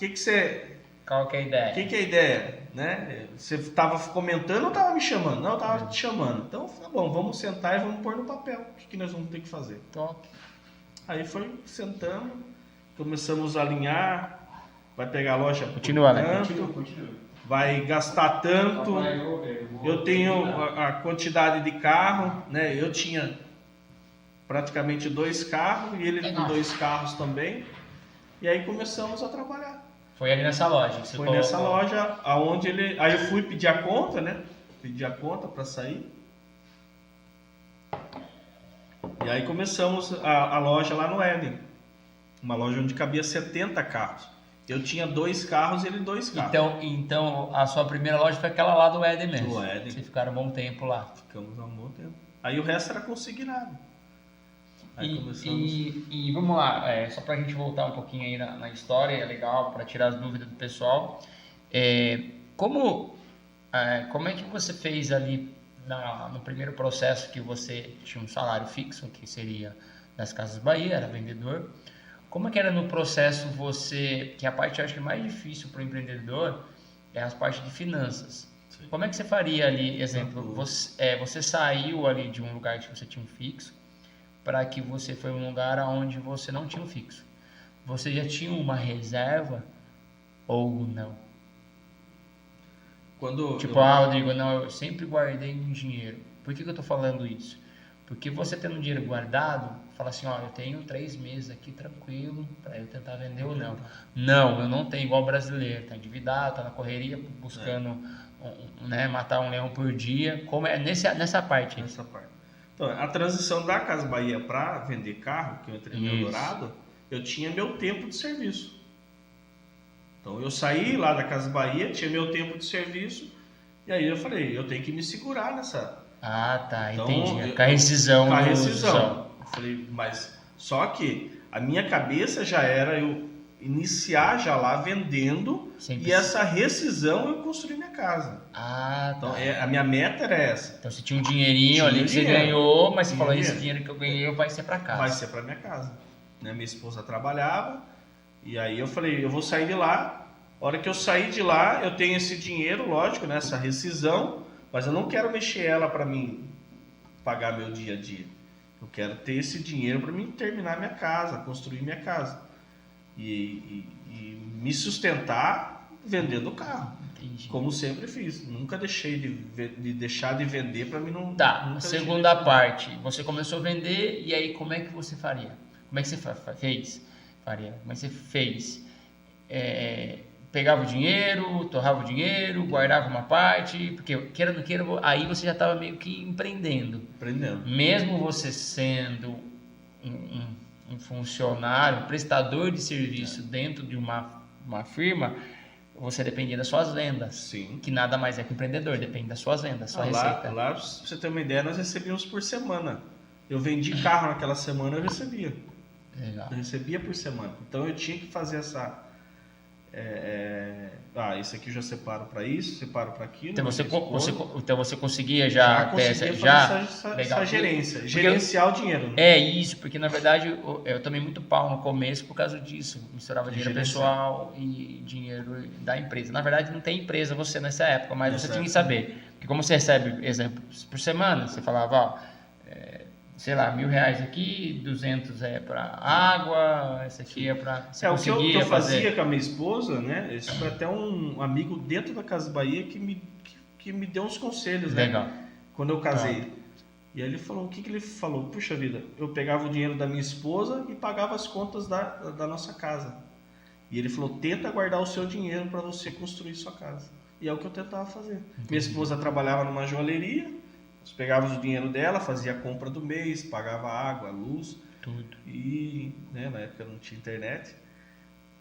Qual que é a ideia? O que é a ideia? Né? Você estava comentando ou estava me chamando? Não, eu estava te chamando. Então, tá bom, vamos sentar e vamos pôr no papel. O que nós vamos ter que fazer? Top. Aí foi, sentamos, começamos a alinhar, vai pegar a loja por Continua. vai gastar tanto, eu tenho a quantidade de carro, né? Eu tinha praticamente 2 carros e ele com 2 carros também, e aí começamos a trabalhar. Foi ali nessa loja que você Foi nessa loja, aonde ele... Aí eu fui pedir a conta, né? Pedi a conta para sair. E aí começamos a loja lá no Éden. Uma loja onde cabia 70 carros. Eu tinha 2 carros e ele 2 carros. Então a sua primeira loja foi aquela lá do Éden mesmo? Do Éden. Vocês ficaram um bom tempo lá? Ficamos há um bom tempo. Aí o resto era consignado. E vamos lá, só para a gente voltar um pouquinho aí na história, é legal para tirar as dúvidas do pessoal. Como é que você fez ali no primeiro processo que você tinha um salário fixo, que seria das Casas Bahia, era vendedor? Como é que era no processo que a parte acho que mais difícil para o empreendedor é as partes de finanças. Sim. Como é que você faria ali, exemplo, você saiu ali de um lugar que você tinha um fixo, para que você foi um lugar onde você não tinha um fixo. Você já tinha uma reserva ou não? Rodrigo, não, eu sempre guardei um dinheiro. Por que eu estou falando isso? Porque você tendo dinheiro guardado, fala assim, eu tenho 3 meses aqui tranquilo para eu tentar vender ou não. Não, eu não tenho igual brasileiro, tá endividado, tá na correria, buscando matar um leão por dia. Como é nessa parte? Nessa parte. Então, a transição da Casa Bahia para vender carro, que eu entrei no Eldorado, eu tinha meu tempo de serviço. Então, eu saí lá da Casa Bahia, tinha meu tempo de serviço, e aí eu falei, eu tenho que me segurar nessa... Ah, tá, então, entendi. Com a rescisão. Eu falei, mas só que a minha cabeça já era eu iniciar já lá vendendo e essa rescisão eu construí minha casa. Ah, tá. Então a minha meta era essa. Então você tinha um dinheirinho ali que você ganhou, mas você falou, esse dinheiro que eu ganhei vai ser para casa. Vai ser para minha casa. Né? Minha esposa trabalhava e aí eu falei, eu vou sair de lá. A hora que eu sair de lá, eu tenho esse dinheiro, lógico, né? Essa rescisão, mas eu não quero mexer ela para mim pagar meu dia a dia. Eu quero ter esse dinheiro para mim terminar minha casa, construir minha casa. E me sustentar vendendo o carro. Entendi. Como sempre fiz. Nunca deixei de deixar de vender para mim não... Tá, a segunda parte. Você começou a vender e aí como é que você faria? Como é que você fez? Faria. Como é que você fez? Pegava o dinheiro, torrava o dinheiro, guardava uma parte, porque queira ou não queira, aí você já estava meio que empreendendo. Mesmo você sendo um funcionário, um prestador de serviço dentro de uma firma, você dependia das suas vendas. Sim. Que nada mais é que empreendedor, depende das suas vendas, da sua receita. Lá, pra você ter uma ideia, nós recebíamos por semana. Eu vendi carro naquela semana, eu recebia. Legal. Eu recebia por semana. Então eu tinha que fazer essa... esse aqui eu já separo para isso, separo para aquilo. Então você conseguia já fazer essa gerência, gerenciar o dinheiro. Né? É isso, porque na verdade eu tomei muito pau no começo por causa disso. Misturava dinheiro pessoal e dinheiro da empresa. Na verdade não tem empresa você nessa época, mas você tinha que saber. Porque como você recebe, exemplos por semana, você falava, sei lá, R$1.000 aqui, 200 é para água, esse aqui é para... O que eu fazia com a minha esposa, né? Esse foi até um amigo dentro da Casa Bahia que me deu uns conselhos, né? Legal. Quando eu casei. E aí ele falou, o que ele falou? Puxa vida, eu pegava o dinheiro da minha esposa e pagava as contas da nossa casa. E ele falou, tenta guardar o seu dinheiro para você construir sua casa. E é o que eu tentava fazer. Entendi. Minha esposa trabalhava numa joalheria, nós pegávamos o dinheiro dela, fazia a compra do mês, pagava água, luz, tudo. E na época não tinha internet.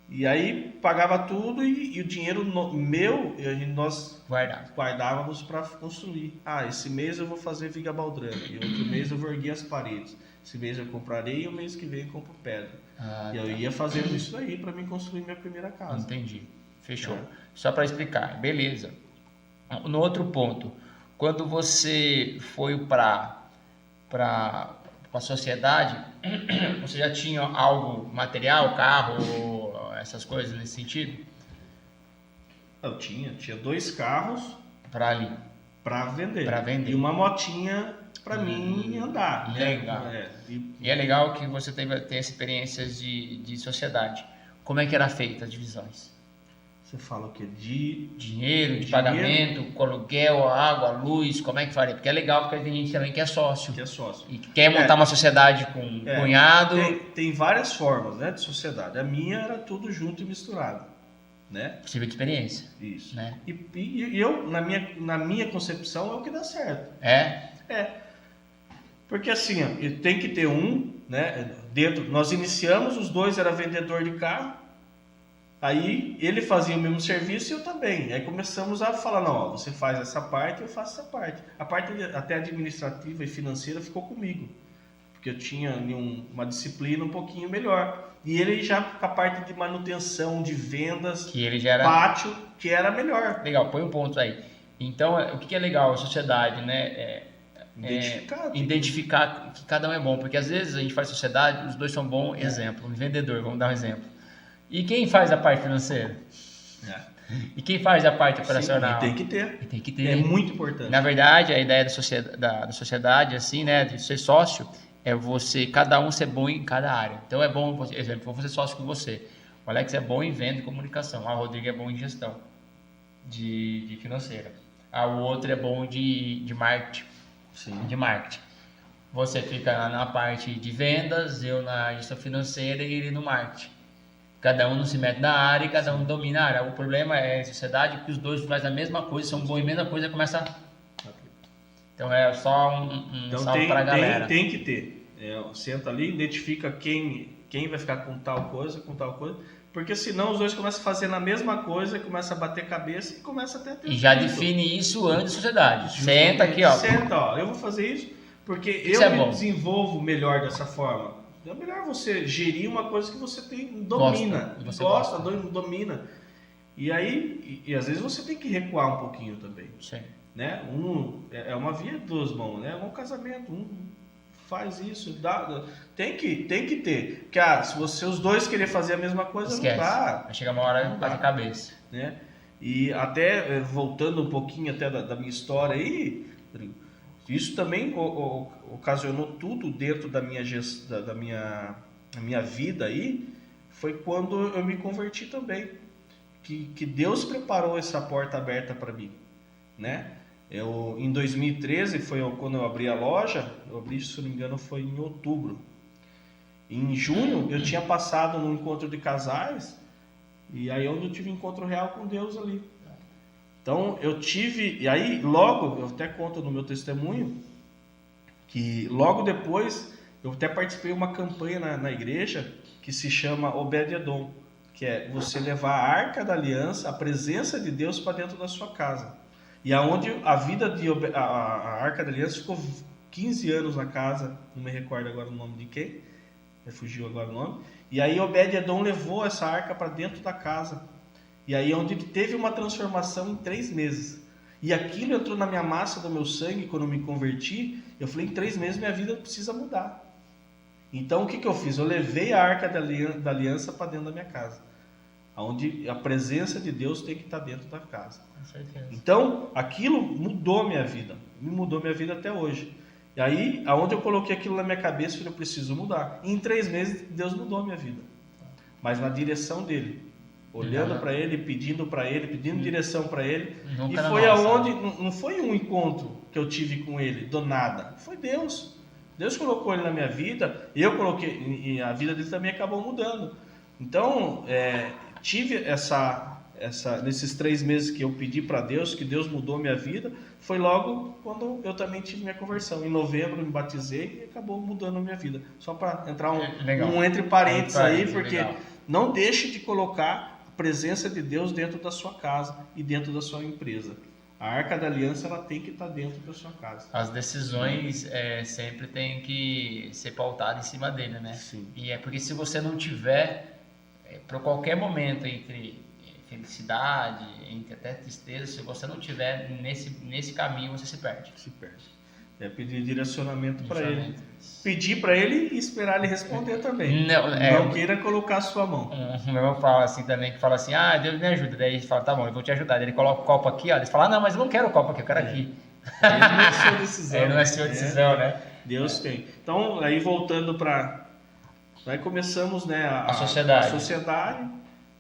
E aí pagava tudo e o dinheiro meu nós guardávamos para construir. Esse mês eu vou fazer viga baldrame, e outro mês eu vou erguer as paredes. Esse mês eu comprarei e o mês que vem eu compro pedra. Eu ia fazendo isso aí para mim construir minha primeira casa. Entendi. Fechou. Só para explicar. Beleza. No outro ponto, quando você foi para a sociedade, você já tinha algo material, carro, essas coisas nesse sentido? Eu tinha 2 carros para vender e uma motinha para mim andar. Legal. E é legal que você tem experiências de sociedade. Como é que era feita as divisões? Você fala o quê? De dinheiro, de pagamento, com aluguel, água, luz, como é que faria? Porque é legal, porque tem gente também que é sócio. E que quer montar uma sociedade com um cunhado. Tem várias formas, né, de sociedade. A minha era tudo junto e misturado, né? Possível de experiência. Isso. Né? E eu, na minha concepção, é o que dá certo. Porque assim, tem que ter né? Nós iniciamos, os 2 era vendedor de carro. Aí ele fazia o mesmo serviço e eu também. Aí começamos a falar, não, você faz essa parte, eu faço essa parte. A parte até administrativa e financeira ficou comigo, porque eu tinha uma disciplina um pouquinho melhor. E ele já com a parte de manutenção, de vendas, que ele já era... pátio, que era melhor. Legal, põe um ponto aí. Então, o que é legal a sociedade, né? Identificar que cada um é bom, porque às vezes a gente faz sociedade, os 2 são bons, exemplo, um vendedor, vamos dar um exemplo. E quem faz a parte financeira? E quem faz a parte operacional? Sim, tem que ter. É muito importante. Na verdade, a ideia da sociedade, assim, né, de ser sócio, é cada um ser bom em cada área. Então é bom, por exemplo, vou fazer sócio com você. O Alex é bom em venda e comunicação. O Rodrigo é bom em gestão de financeira. O outro é bom de marketing. Sim. De marketing. Você fica na parte de vendas, eu na gestão financeira e ele no marketing. Cada um não se mete na área e cada um domina a área. O problema é a sociedade que os 2 fazem a mesma coisa, são bons em mesma coisa e começa a... Então é só um salve para a galera. Tem que ter. Senta ali, identifica quem vai ficar com tal coisa, porque senão os 2 começam a fazer a mesma coisa, começa a bater cabeça e começa até a ter... E já define isso antes da sociedade. Senta aqui, eu vou fazer isso porque eu me desenvolvo melhor dessa forma. É melhor você gerir uma coisa que você domina. Domina. E aí, às vezes você tem que recuar um pouquinho também. Sim. Né? É uma via de 2 mãos, né? É um casamento, faz isso, tem que ter. Porque se os 2 querem fazer a mesma coisa, esquece. Não dá. Vai chegar uma hora e bate a cabeça. Né? E até, voltando um pouquinho até da minha história aí, Rodrigo, Isso também ocasionou tudo dentro da minha vida aí, foi quando eu me converti também. Que Deus preparou essa porta aberta para mim, né? Em 2013 foi quando eu abri a loja, se não me engano, foi em outubro. Em junho eu tinha passado num encontro de casais, e aí onde eu tive um encontro real com Deus ali. Então e aí logo, eu até conto no meu testemunho, que logo depois eu até participei de uma campanha na igreja que se chama Obed-Edom, que é você levar a Arca da Aliança, a presença de Deus para dentro da sua casa. E aonde a Arca da Aliança ficou 15 anos na casa, não me recordo agora o nome de quem, fugiu agora o nome. E aí Obed-Edom levou essa arca para dentro da casa. E aí onde teve uma transformação em 3 meses. E aquilo entrou na minha massa do meu sangue quando eu me converti. Eu falei, em 3 meses minha vida precisa mudar. Então o que eu fiz? Eu levei a Arca da Aliança para dentro da minha casa. Onde a presença de Deus tem que estar dentro da casa. Com certeza. Então aquilo mudou a minha vida. Me mudou a minha vida até hoje. E aí, aonde eu coloquei aquilo na minha cabeça, eu falei, eu preciso mudar. E em 3 meses, Deus mudou a minha vida. Mas na direção dele. Olhando para ele, pedindo direção para ele. Nunca E foi aonde, não foi um encontro que eu tive com ele, do nada. Foi Deus. Deus colocou ele na minha vida, eu coloquei, e a vida dele também acabou mudando. Então, tive nesses 3 meses que eu pedi para Deus, que Deus mudou a minha vida, foi logo quando eu também tive minha conversão. Em novembro eu me batizei e acabou mudando a minha vida. Só para entrar um entre parênteses aí, porque não deixe de colocar a presença de Deus dentro da sua casa e dentro da sua empresa. A Arca da Aliança ela tem que estar dentro da sua casa. As decisões sempre têm que ser pautadas em cima dele, né? Sim. E é porque se você não tiver, para qualquer momento entre felicidade, entre até tristeza, se você não tiver nesse caminho, você se perde. Se perde. Pedir direcionamento para ele. Pedir para ele e esperar ele responder também. Não queira colocar a sua mão. O meu irmão fala assim também, que fala assim, Deus me ajuda. Daí ele fala, tá bom, eu vou te ajudar. Daí ele coloca o copo aqui, ó. Ele fala, não, mas eu não quero o copo aqui, eu quero aqui. Ele não é sua decisão. Ele não é sua decisão, né? Deus tem. Então, aí voltando para... Aí começamos, né, a sociedade,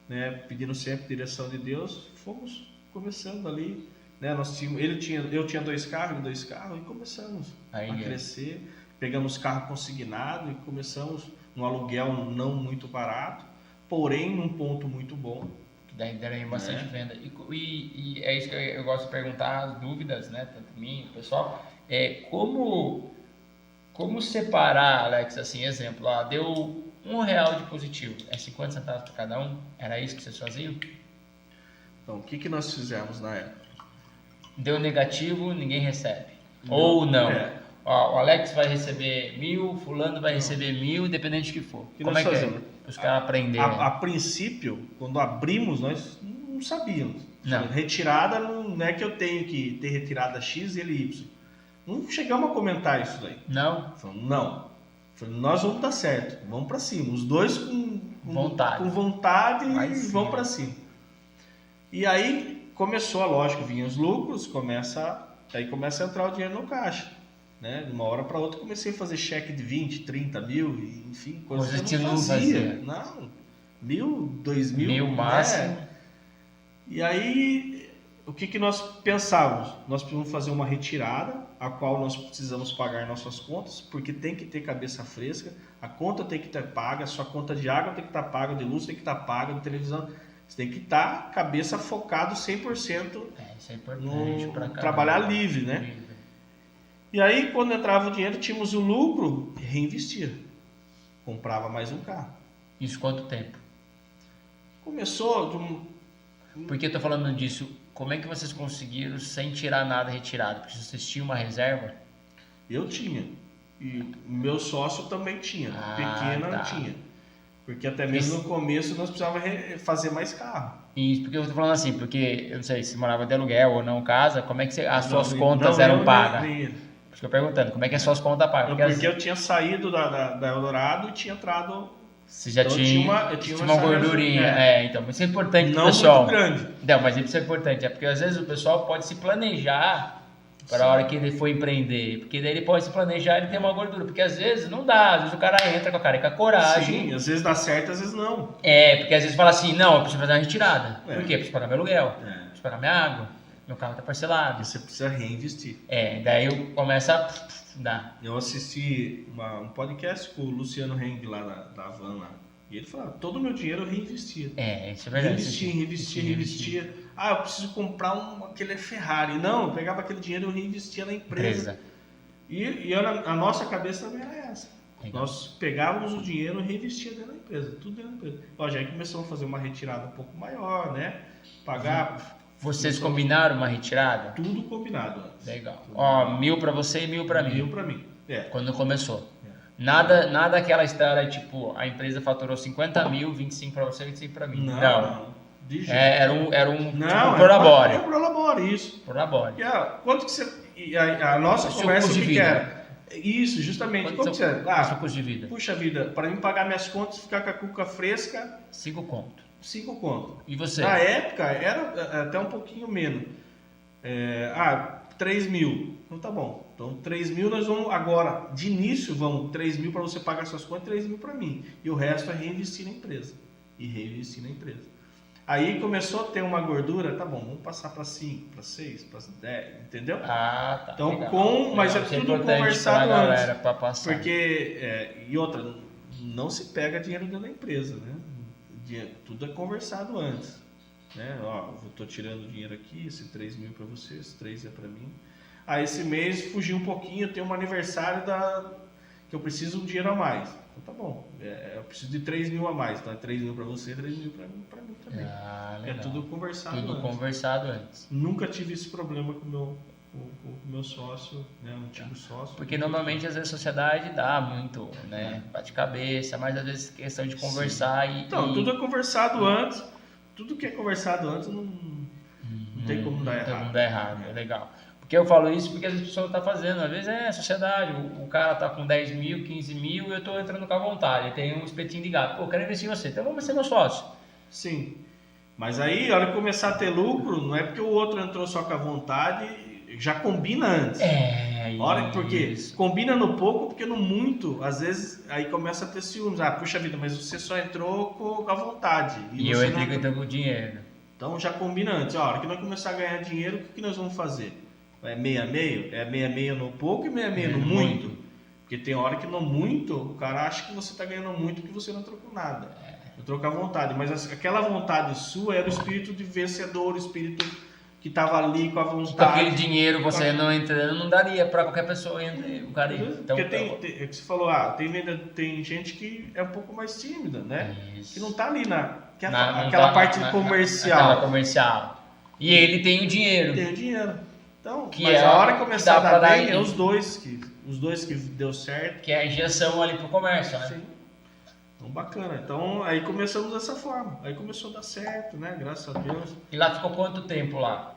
né, pedindo sempre direção de Deus. Fomos começando ali... Né, eu tinha 2 carros, e começamos a crescer. Pegamos carro consignado e começamos no aluguel não muito barato, porém num ponto muito bom. Daí deram bastante venda. E é isso que eu gosto de perguntar, as dúvidas, né, tanto mim, pessoal. Como separar, Alex, assim, exemplo, deu R$1 de positivo, 50 centavos para cada um? Era isso que vocês faziam? Então, o que nós fizemos na época? Deu negativo, ninguém recebe. Ou não. O Alex vai receber 1.000, fulano vai receber 1.000, independente do que for. Como é que é? Os caras aprenderem. A princípio, quando abrimos, nós não sabíamos. Não. Retirada não é que eu tenho que ter retirada X e ele Y. Não chegamos a comentar isso daí. Não? Falamos, não. Falamos, nós vamos dar certo, vamos para cima. Os dois com vontade e vão para cima. E aí começou, lógico, vinham os lucros, começa a entrar o dinheiro no caixa. Né? De uma hora para outra comecei a fazer cheque de 20, 30 mil, enfim, coisas que eu não fazia. Não, 1.000, 2.000. 1.000 máximo. Né? E aí, o que nós pensávamos? Nós precisamos fazer uma retirada, a qual nós precisamos pagar nossas contas, porque tem que ter cabeça fresca, a conta tem que estar paga, a sua conta de água tem que estar paga, de luz tem que estar paga, de televisão... Você tem que estar cabeça focado 100% isso é importante no trabalhar livre, né? E aí, quando entrava o dinheiro, tínhamos o lucro, reinvestia. Comprava mais um carro. Isso quanto tempo? Começou... Por que eu estou falando disso? Como é que vocês conseguiram sem tirar nada retirado? Porque vocês tinham uma reserva? Eu tinha. E meu sócio também tinha. Pequena tinha. Porque até mesmo no começo nós precisávamos fazer mais carro. Isso, porque eu estou falando assim, porque eu não sei se morava de aluguel ou não casa, como é que as suas contas eram pagas? Por isso que eu perguntando, como é que as suas contas pagam? Porque eu tinha saído da Eldorado e tinha entrado... Você já tinha uma gordurinha. Então, isso é importante, não pessoal. Não muito grande. Não, mas isso é importante, porque às vezes o pessoal pode se planejar para a hora que ele for empreender, porque daí ele pode se planejar e ter uma gordura, porque às vezes não dá, às vezes o cara entra com a cara e com a coragem. Sim, às vezes dá certo, às vezes não. Porque às vezes fala assim, não, eu preciso fazer uma retirada. Por quê? Eu preciso pagar meu aluguel, preciso pagar minha água, meu carro tá parcelado. E você precisa reinvestir. Daí eu começo a dar. Eu assisti um podcast com o Luciano Heng lá da Van lá. E ele falava, todo o meu dinheiro eu reinvestia. Isso é verdade. Reinvestia. Ah, eu preciso comprar aquele Ferrari. Não, eu pegava aquele dinheiro e eu reinvestia na empresa. E a nossa cabeça também era essa. Legal. Nós pegávamos o dinheiro e reinvestia dentro da empresa, tudo dentro da empresa. Ó, já aí começamos a fazer uma retirada um pouco maior, né? Pagar... Vocês combinaram uma retirada? Tudo combinado antes. Legal. Ó, 1.000 para você e 1.000 para mim. 1.000 para mim. Quando começou. Nada aquela história, tipo, a empresa faturou 50 mil, 25 para você e 25 para mim. Não. De jeito. Era um não, tipo, prolabore. Era prolabore, isso. Prolabore. Quanto que você... A nossa conversa, o que era? Isso, justamente. Quanto que você... custo de vida? Puxa vida, para mim pagar minhas contas, ficar com a cuca fresca... 5 conto. 5 conto. E você? Na época, era até um pouquinho menos. 3 mil. Então tá bom. Então 3 mil nós vamos agora, de início, vamos 3 mil para você pagar suas contas, 3 mil para mim. E o resto é reinvestir na empresa. Aí começou a ter uma gordura, tá bom, vamos passar para 5, para 6, para 10, entendeu? Tá. Então, legal. Mas é tudo conversado antes. Pra passar. Porque, e outra, não se pega dinheiro dentro da empresa, né? Tudo é conversado antes. Né? Ó, eu tô tirando dinheiro aqui, esse 3 mil para você, esse 3 é para mim. Aí esse mês fugiu um pouquinho, tem um aniversário que eu preciso de um dinheiro a mais. Então tá bom, eu preciso de 3 mil a mais. Então é 3 mil para você, 3 mil para mim também. É tudo conversado antes. Nunca tive esse problema com o meu sócio, né, o antigo sócio. Porque normalmente às vezes a sociedade dá muito, né, bate cabeça, mas às vezes questão de conversar Então, tudo é conversado antes. Tudo que é conversado antes não tem como dar errado. Tem como dar errado, é legal. Porque eu falo isso porque as pessoas estão fazendo, às vezes a sociedade, o cara tá com 10 mil, 15 mil e eu tô entrando com a vontade, tem um espetinho de gato, eu quero investir em você, então vamos ser meu sócio. Sim, mas aí, a hora que começar a ter lucro, não é porque o outro entrou só com a vontade, já combina antes. Porque combina no pouco, porque no muito, às vezes, aí começa a ter ciúmes. Puxa vida, mas você só entrou com a vontade. E eu entrei com o dinheiro. Então já combina antes. A hora que nós começar a ganhar dinheiro, o que nós vamos fazer? É meio a meio? É meio a meio no pouco e meio a meio no muito? Porque tem hora que no muito, o cara acha que você está ganhando muito porque você não trocou nada. Não trocou a vontade. Mas aquela vontade sua era o espírito de vencedor, o espírito que estava ali com a vontade. Com aquele dinheiro você não entrando, não daria para qualquer pessoa o cara ir. Então, porque é que você falou, tem gente que é um pouco mais tímida, né? Isso. Que não está ali aquela parte comercial. Aquela comercial. E ele tem o dinheiro. Tem o dinheiro. Então, que mas a hora que começar a dar bem, é os dois que deu certo. Que é a injeção ali pro comércio, né? Sim. Então, bacana. Então, aí começamos dessa forma. Aí começou a dar certo, né? Graças a Deus. E lá ficou quanto tempo lá?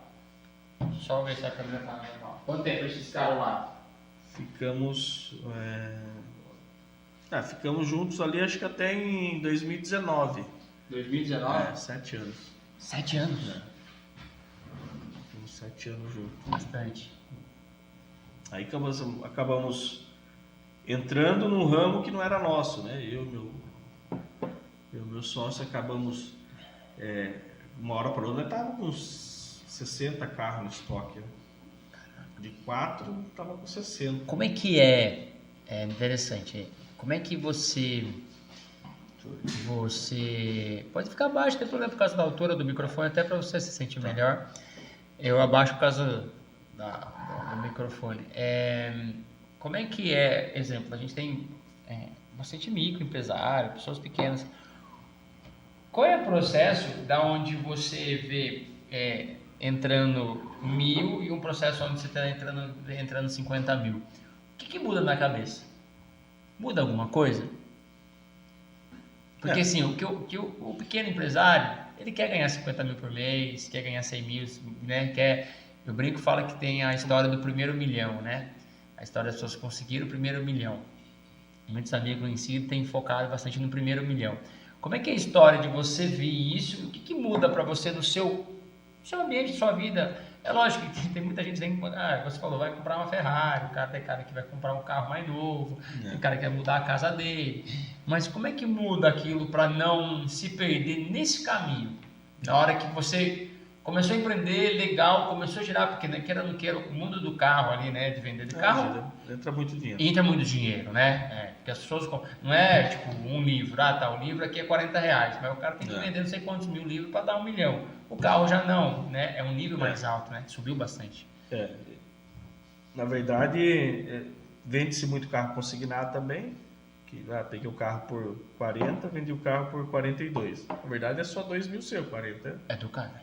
Só ver se a câmera tá normal. Quanto tempo esses caras lá? Ficamos juntos ali, acho que até em 2019. 2019? 7 anos. 7 anos? Ficamos 7 anos juntos. Bastante. Aí acabamos entrando num ramo que não era nosso, né? Eu e meu sócio acabamos, uma hora para outra, estava com uns 60 carros no estoque. Né? De 4, estava com 60. Como é que é interessante, como é que você pode ficar abaixo, não tem problema por causa da altura do microfone, até para você se sentir melhor. Eu abaixo por causa do microfone. Como é que exemplo, a gente tem bastante microempresário, pessoas pequenas. Qual é o processo da onde você vê entrando 1.000 e um processo onde você está entrando 50 mil? O que muda na cabeça? Muda alguma coisa? Porque assim, o pequeno empresário, ele quer ganhar 50 mil por mês, quer ganhar 100 mil, né? Eu brinco e falo que tem a história do primeiro milhão, né? A história das pessoas que conseguiram o primeiro milhão. Muitos amigos em si têm focado bastante no primeiro milhão. Como é que é a história de você ver isso? O que muda para você no seu ambiente, sua vida? É lógico que tem muita gente que tem, você falou, vai comprar uma Ferrari, tem cara que vai comprar um carro mais novo, tem cara que vai mudar a casa dele. Mas como é que muda aquilo para não se perder nesse caminho? Na hora que você começou a empreender, legal, começou a girar, porque né, queira ou não queira, o mundo do carro ali, né, de vender de carro, entra muito dinheiro. Entra muito dinheiro, né? Porque as pessoas, não é tipo um livro, tá, o livro aqui é R$40, mas o cara tem que vender não sei quantos mil livros para dar 1 milhão. O carro já não, né? É um nível mais alto, né? Subiu bastante. Na verdade, vende-se muito carro consignado também, que peguei o carro por 40, vendi o carro por 42. Na verdade é só 2 mil seu, 40. É do cara.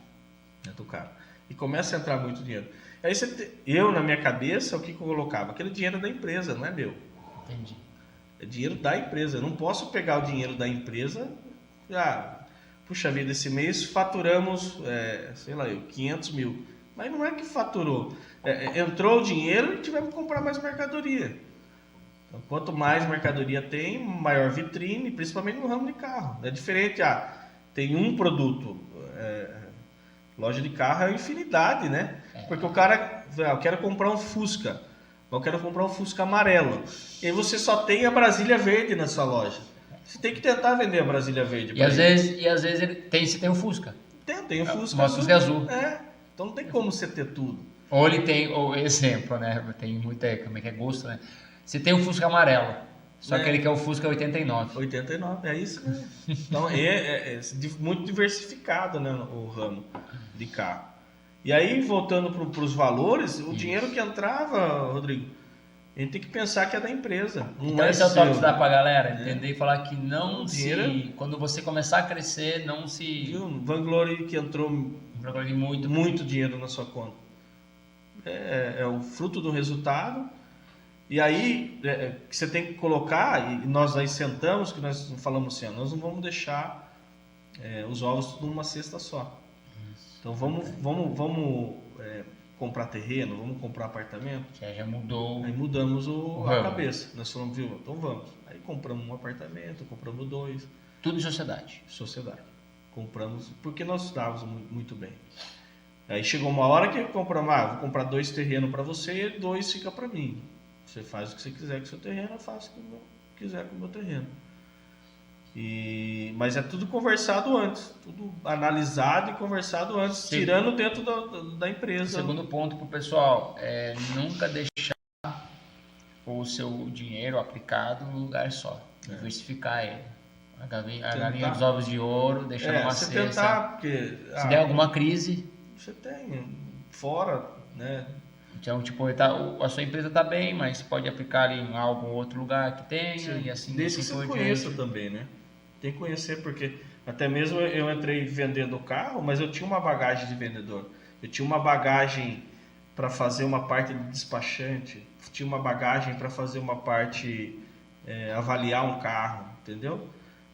É do cara. E começa a entrar muito dinheiro. Aí eu, na minha cabeça, o que eu colocava? Aquele dinheiro é da empresa, não é meu. Entendi. É dinheiro da empresa. Eu não posso pegar o dinheiro da empresa. Puxa vida, esse mês faturamos, 500 mil. Mas não é que faturou. Entrou o dinheiro e tivemos que comprar mais mercadoria. Então, quanto mais mercadoria tem, maior vitrine, principalmente no ramo de carro. É diferente, tem um produto. Loja de carro é infinidade, né? Porque o cara, eu quero comprar um Fusca, eu quero comprar um Fusca amarelo. E aí você só tem a Brasília Verde na sua loja. Você tem que tentar vender a Brasília Verde. E às vezes você tem o Fusca. Tem o Fusca. Uma Fusca azul. Então não tem como você ter tudo. Ou ele tem, ou exemplo, né? Tem muita, como é que é gosto, né? Você tem o Fusca amarelo. Só que ele quer o Fusca 89. 89, é isso mesmo. Então é muito diversificado, né, o ramo de carro. E aí, voltando para os valores, o dinheiro que entrava, Rodrigo, a gente tem que pensar que é da empresa. Então esse é o toque que dá pra galera, entender e falar que não se... Quando você começar a crescer, não se... Vanglória que entrou muito dinheiro na sua conta. É o fruto do resultado. E aí, que você tem que colocar, e nós aí sentamos, que nós falamos assim, nós não vamos deixar os ovos tudo numa cesta só. Então vamos comprar terreno, vamos comprar apartamento. Já mudou. Aí mudamos a cabeça. Nós falamos, viu, então vamos. Aí compramos um apartamento, compramos 2. Tudo em sociedade. Compramos, porque nós estávamos muito bem. Aí chegou uma hora que compramos, vou comprar 2 terrenos para você e 2 fica para mim. Você faz o que você quiser com o seu terreno, eu faço o que eu quiser com o meu terreno. Mas é tudo conversado antes, tudo analisado e conversado antes, Sim. tirando dentro da empresa. Segundo ponto para o pessoal, nunca deixar o seu dinheiro aplicado num lugar só, diversificar ele. A galinha dos ovos de ouro, deixar numa cesta. Tentar, porque, se der alguma crise... Você tem, fora, né? Então, a sua empresa está bem, mas pode aplicar ali em algum outro lugar que tenha. Sim. E assim desde que você conheça também, né? Tem que conhecer, porque até mesmo eu entrei vendendo carro, mas eu tinha uma bagagem de vendedor. Eu tinha uma bagagem para fazer uma parte de despachante, tinha uma bagagem para fazer uma parte, avaliar um carro, entendeu?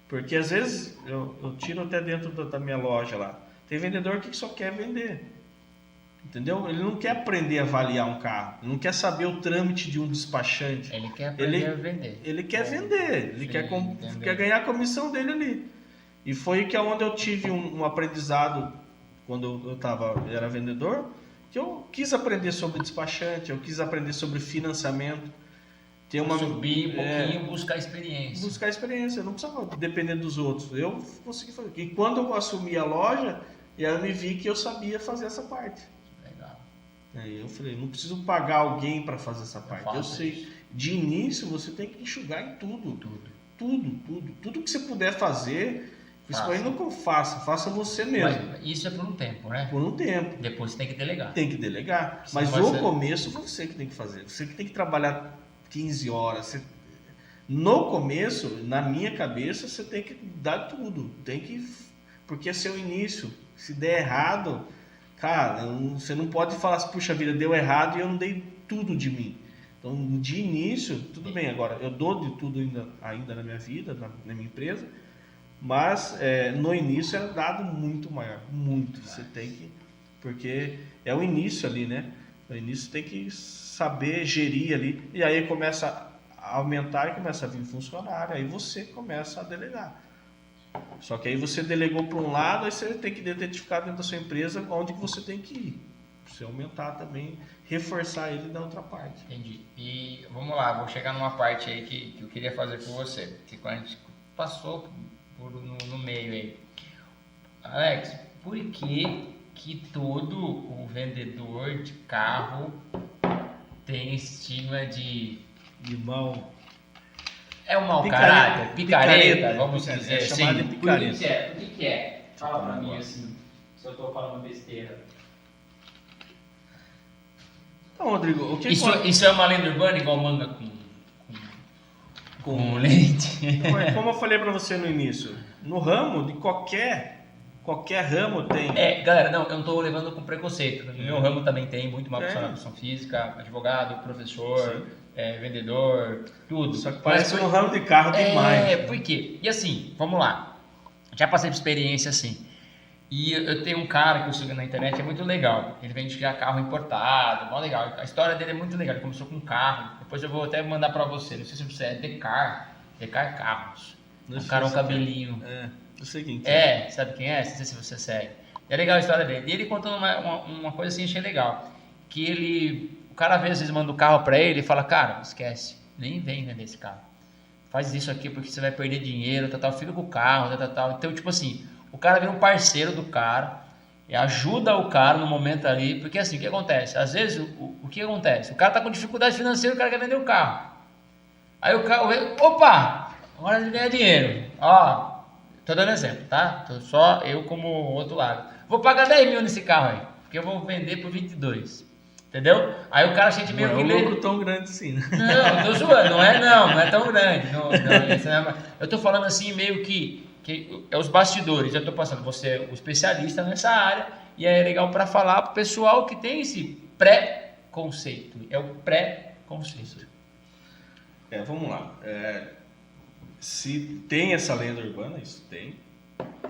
Porque às vezes eu tiro até dentro da minha loja lá. Tem vendedor que só quer vender. Entendeu? Ele não quer aprender a avaliar um carro, ele não quer saber o trâmite de um despachante. Ele quer aprender a vender. Ele quer vender, ele quer ganhar a comissão dele ali. E foi que onde eu tive um aprendizado quando eu era vendedor, que eu quis aprender sobre despachante, eu quis aprender sobre financiamento. Subir um pouquinho, buscar experiência. Buscar experiência, eu não precisava depender dos outros. Eu consegui fazer. E quando eu assumi a loja, eu me vi que eu sabia fazer essa parte. Aí eu falei, não preciso pagar alguém para fazer essa parte. Eu sei. Isso. De início você tem que enxugar em tudo. Tudo que você puder fazer, principalmente no que eu faça você mesmo. Mas isso é por um tempo, né? Por um tempo. Depois você tem que delegar. Mas no começo você que tem que fazer. Você que tem que trabalhar 15 horas. No começo, na minha cabeça, você tem que dar tudo. Porque é seu início. Se der errado... Cara, você não pode falar assim, puxa vida, deu errado e eu não dei tudo de mim. Então, de início, tudo bem. Agora, eu dou de tudo ainda na minha vida, na minha empresa, mas no início é dado muito maior, muito. Você tem que, porque é o início ali, né? No início tem que saber gerir ali, e aí começa a aumentar e começa a vir funcionário, aí você começa a delegar. Só que aí você delegou para um lado, aí você tem que identificar dentro da sua empresa onde que você tem que ir. você aumentar também, reforçar ele da outra parte. Entendi. E vamos lá, vou chegar numa parte aí que eu queria fazer com você, que quando a gente passou no meio aí. Alex, por que todo o vendedor de carro tem estigma de Irmão, é um mau Picareta, caráter, picareta, vamos picareta, dizer é assim? chamado de picareta. Por que é? Fala pra mim assim, se eu tô falando besteira. Então, Rodrigo, o que Isso é uma lenda urbana igual manga com leite? Como eu falei para você no início, no ramo de qualquer ramo tem. Galera, não, eu não estou levando com preconceito. No meu ramo também tem muito mal profissional de educação física, advogado, professor, vendedor, tudo. Só que parece que no ramo de carro tem mais. Por quê? E assim, vamos lá. Já passei por experiência assim. E eu tenho um cara que eu sigo na internet, é muito legal. Ele vende já carro importado, mó legal. A história dele é muito legal. Ele começou com um carro. Depois eu vou até mandar para você. Não sei se você é Decar Carros. Um cara, um cabelinho. Eu sei quem Sabe quem é? Não sei se você segue. É legal a história dele. E ele contando uma coisa assim, achei legal. Que o cara às vezes manda o carro para ele e fala, cara, esquece, nem vem vender esse carro. Faz isso aqui porque você vai perder dinheiro, fica com o carro, Então, tipo assim, o cara vira um parceiro do cara e ajuda o cara no momento ali, porque assim, o que acontece? Às vezes, o que acontece? O cara tá com dificuldade financeira, o cara quer vender o carro. Aí o carro vê, opa, agora ele ganha dinheiro. Ó, tô dando exemplo, tá? Tô só eu como outro lado. Vou pagar 10 mil nesse carro aí, porque eu vou vender por 22. Entendeu? Aí o cara sente meio que... Não é um lucro tão grande assim, né? Não, tô zoando, não é tão grande. Eu tô falando assim meio que é os bastidores. Eu tô passando, você é o especialista nessa área e é legal para falar pro pessoal que tem esse pré-conceito. É o pré-conceito. Vamos lá. Se tem essa lenda urbana, isso tem.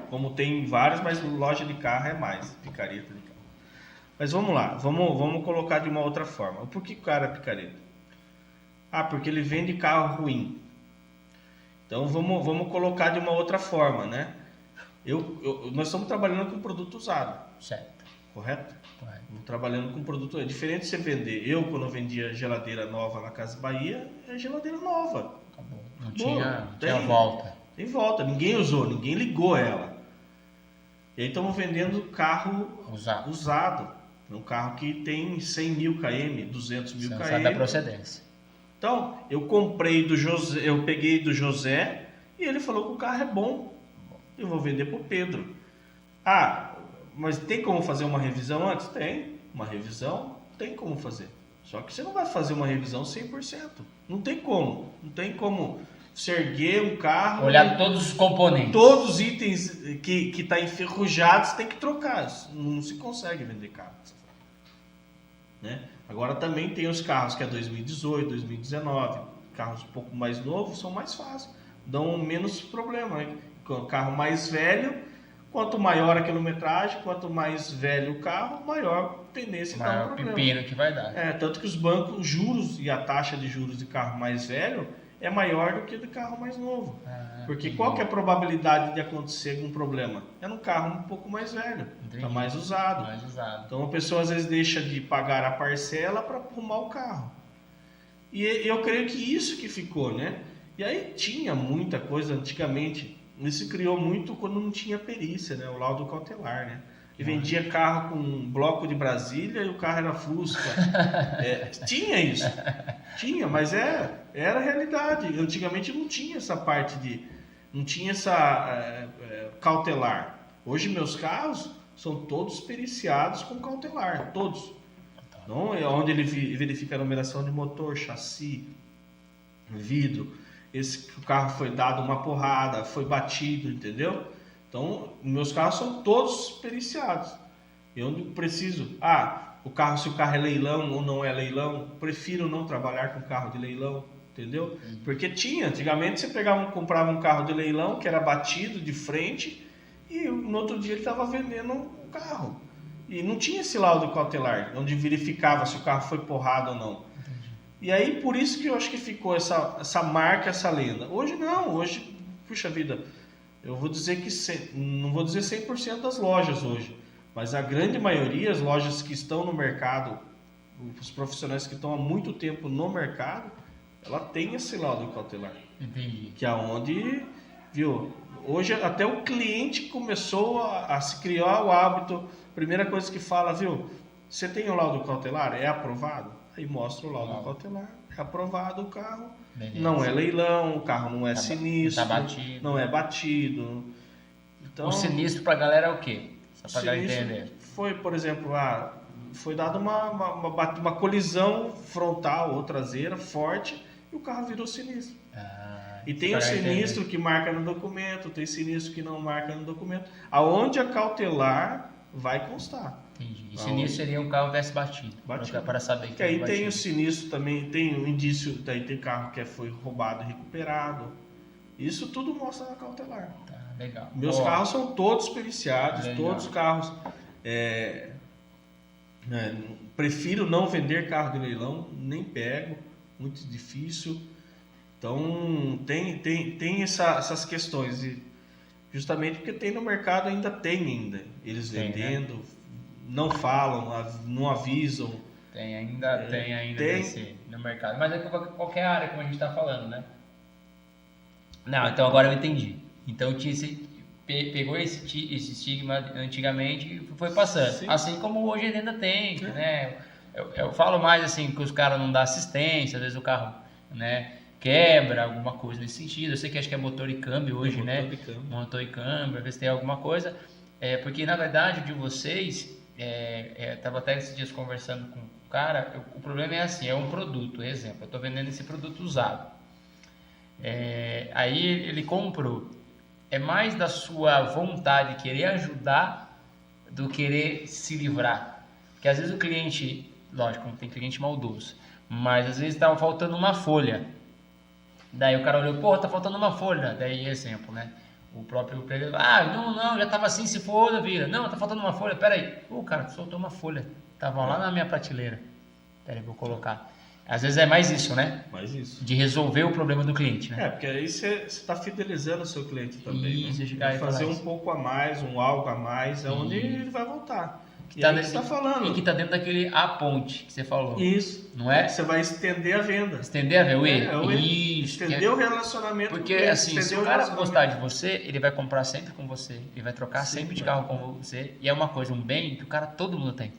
Como tem vários, mas loja de carro é mais. Picareta de carro. Mas vamos lá, vamos colocar de uma outra forma. Por que o cara é picareta? Porque ele vende carro ruim. Então vamos colocar de uma outra forma, né? Nós estamos trabalhando com produto usado. Certo. Correto? Estamos trabalhando com produto. É diferente de você vender. Eu, quando eu vendia geladeira nova na Casa Bahia, é geladeira nova. Acabou. Não tinha volta. Tem volta. Ninguém usou, ninguém ligou ela. E aí estamos vendendo carro usado. Um carro que tem 100 mil km, 200 mil km. Você sabe a procedência. Então, eu comprei do José, eu peguei do José e ele falou que o carro é bom. Eu vou vender para o Pedro. Mas tem como fazer uma revisão antes? Tem. Uma revisão tem como fazer. Só que você não vai fazer uma revisão 100%. Não tem como. Não tem como você erguer um carro... Olhar todos os componentes. Todos os itens que estão enferrujados, tem que trocar. Não se consegue vender carro. Né? Agora também tem os carros que é 2018, 2019. Carros um pouco mais novos são mais fáceis. Dão menos problema. Né? O carro mais velho, quanto maior a quilometragem, quanto mais velho o carro, maior tendência a dar um problema. Pepino que vai dar. Tanto que os bancos, os juros e a taxa de juros de carro mais velho é maior do que de carro mais novo. Porque qual que é a probabilidade de acontecer algum problema? É no carro um pouco mais velho, está mais usado. Então a pessoa às vezes deixa de pagar a parcela para arrumar o carro. E eu creio que isso que ficou, né? E aí tinha muita coisa antigamente. Isso criou muito quando não tinha perícia, né? O laudo cautelar, né? E vendia carro com bloco de Brasília e o carro era Fusca. Tinha isso. Tinha, mas era a realidade. Antigamente não tinha essa parte não tinha essa cautelar. Hoje meus carros são todos periciados com cautelar, todos. Então, onde ele verifica a numeração de motor, chassi, vidro. O carro foi dado uma porrada, foi batido, entendeu? Então, meus carros são todos periciados. Eu não preciso... se o carro é leilão ou não é leilão, prefiro não trabalhar com carro de leilão, entendeu? Porque antigamente você comprava um carro de leilão que era batido de frente e no outro dia ele estava vendendo um carro. E não tinha esse laudo cautelar, onde verificava se o carro foi porrado ou não. E aí, por isso que eu acho que ficou essa marca, essa lenda. Hoje não, puxa vida... Eu vou dizer que não vou dizer 100% das lojas hoje, Mas a grande maioria, as lojas que estão no mercado, os profissionais que estão há muito tempo no mercado, ela tem esse laudo cautelar. Entendi. Que é onde, viu, hoje até o cliente começou a se criar o hábito, primeira coisa que fala, viu, você tem o laudo cautelar? É aprovado? Aí mostra o laudo cautelar, é aprovado o carro, Beleza. Não é leilão, o carro não é sinistro, batido. não é batido. Então, o sinistro pra galera é o quê? Só pra galera sinistro entender. foi, por exemplo, foi dada uma colisão frontal ou traseira forte e o carro virou sinistro. E tem o sinistro que marca no documento, tem sinistro que não marca no documento. Aonde a cautelar vai constar. Entendi. E sinistro seria um carro tivesse batido. Para saber que aí batido. Tem o sinistro também, tem o indício, daí tem carro que foi roubado e recuperado. Isso tudo mostra na cautelar. Tá, legal. Meus carros são todos periciados, legal. Todos os carros. Prefiro não vender carro de leilão, nem pego, muito difícil. Então tem essas questões, e justamente porque tem no mercado ainda eles vendendo, não falam, não avisam. Tem ainda no mercado, mas é qualquer área, como a gente está falando, né? Não, então agora eu entendi. Então pegou esse estigma antigamente e foi passando. Sim. Assim como hoje ainda tem, né? Eu falo mais assim que os caras não dão assistência, às vezes o carro, né, quebra, alguma coisa nesse sentido. Eu sei que acho que é motor e câmbio hoje, né? Motor e câmbio, às vezes tem alguma coisa. Porque na verdade de vocês, tava até esses dias conversando com o cara, o problema é assim, é um produto, exemplo, eu estou vendendo esse produto usado. Aí ele comprou. É mais da sua vontade de querer ajudar do que querer se livrar. Porque às vezes o cliente, lógico, não tem cliente maldoso, mas às vezes estava faltando uma folha. Daí o cara olhou, pô, tá faltando uma folha. Daí, exemplo, né? O próprio empreendedor, não, já tava assim, se foda, vira. Não, tá faltando uma folha, peraí. Pô, cara, soltou uma folha. Tava lá na minha prateleira. Peraí, vou colocar. Às vezes é mais isso, né? Mais isso. De resolver o problema do cliente, né? Porque aí você está fidelizando o seu cliente também. Isso, né? Fazer um pouco a mais, algo a mais, é onde ele vai voltar. Que tá dentro, falando. E que está dentro daquele a ponte que você falou. Isso. Não é? Você vai estender a venda. Estender a venda, estender o relacionamento. Porque assim, se o cara gostar de você, ele vai comprar sempre com você. Ele vai trocar sempre de carro com você. E é uma coisa, um bem que todo mundo tem.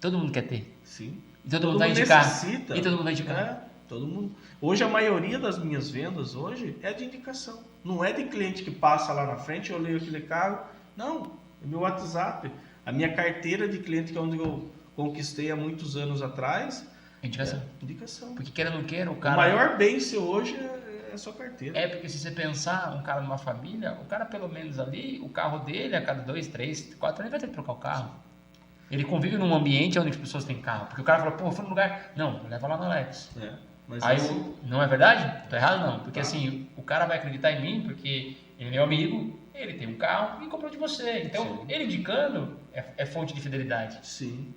Todo mundo quer ter. Sim. E todo mundo vai indicar. E todo mundo vai indicar. Todo mundo. Hoje a maioria das minhas vendas hoje é de indicação. Não é de cliente que passa lá na frente, eu leio aquele carro. Não, é meu WhatsApp. A minha carteira de cliente, que é onde eu conquistei há muitos anos atrás. Indicação. Indicação. Porque queira ou não queira, o cara... O maior bem seu hoje é a sua carteira. Porque se você pensar, um cara numa família, o cara pelo menos ali, o carro dele, a cada 2, 3, 4 anos, vai ter que trocar o carro. Ele convive num ambiente onde as pessoas têm carro. Porque o cara fala, pô, foi num lugar... Não, leva lá no Alex. Mas aí não é verdade? Tô errado não. Porque assim, o cara vai acreditar em mim porque ele é meu amigo, ele tem um carro e comprou de você. Então, ele indicando é fonte de fidelidade. Sim.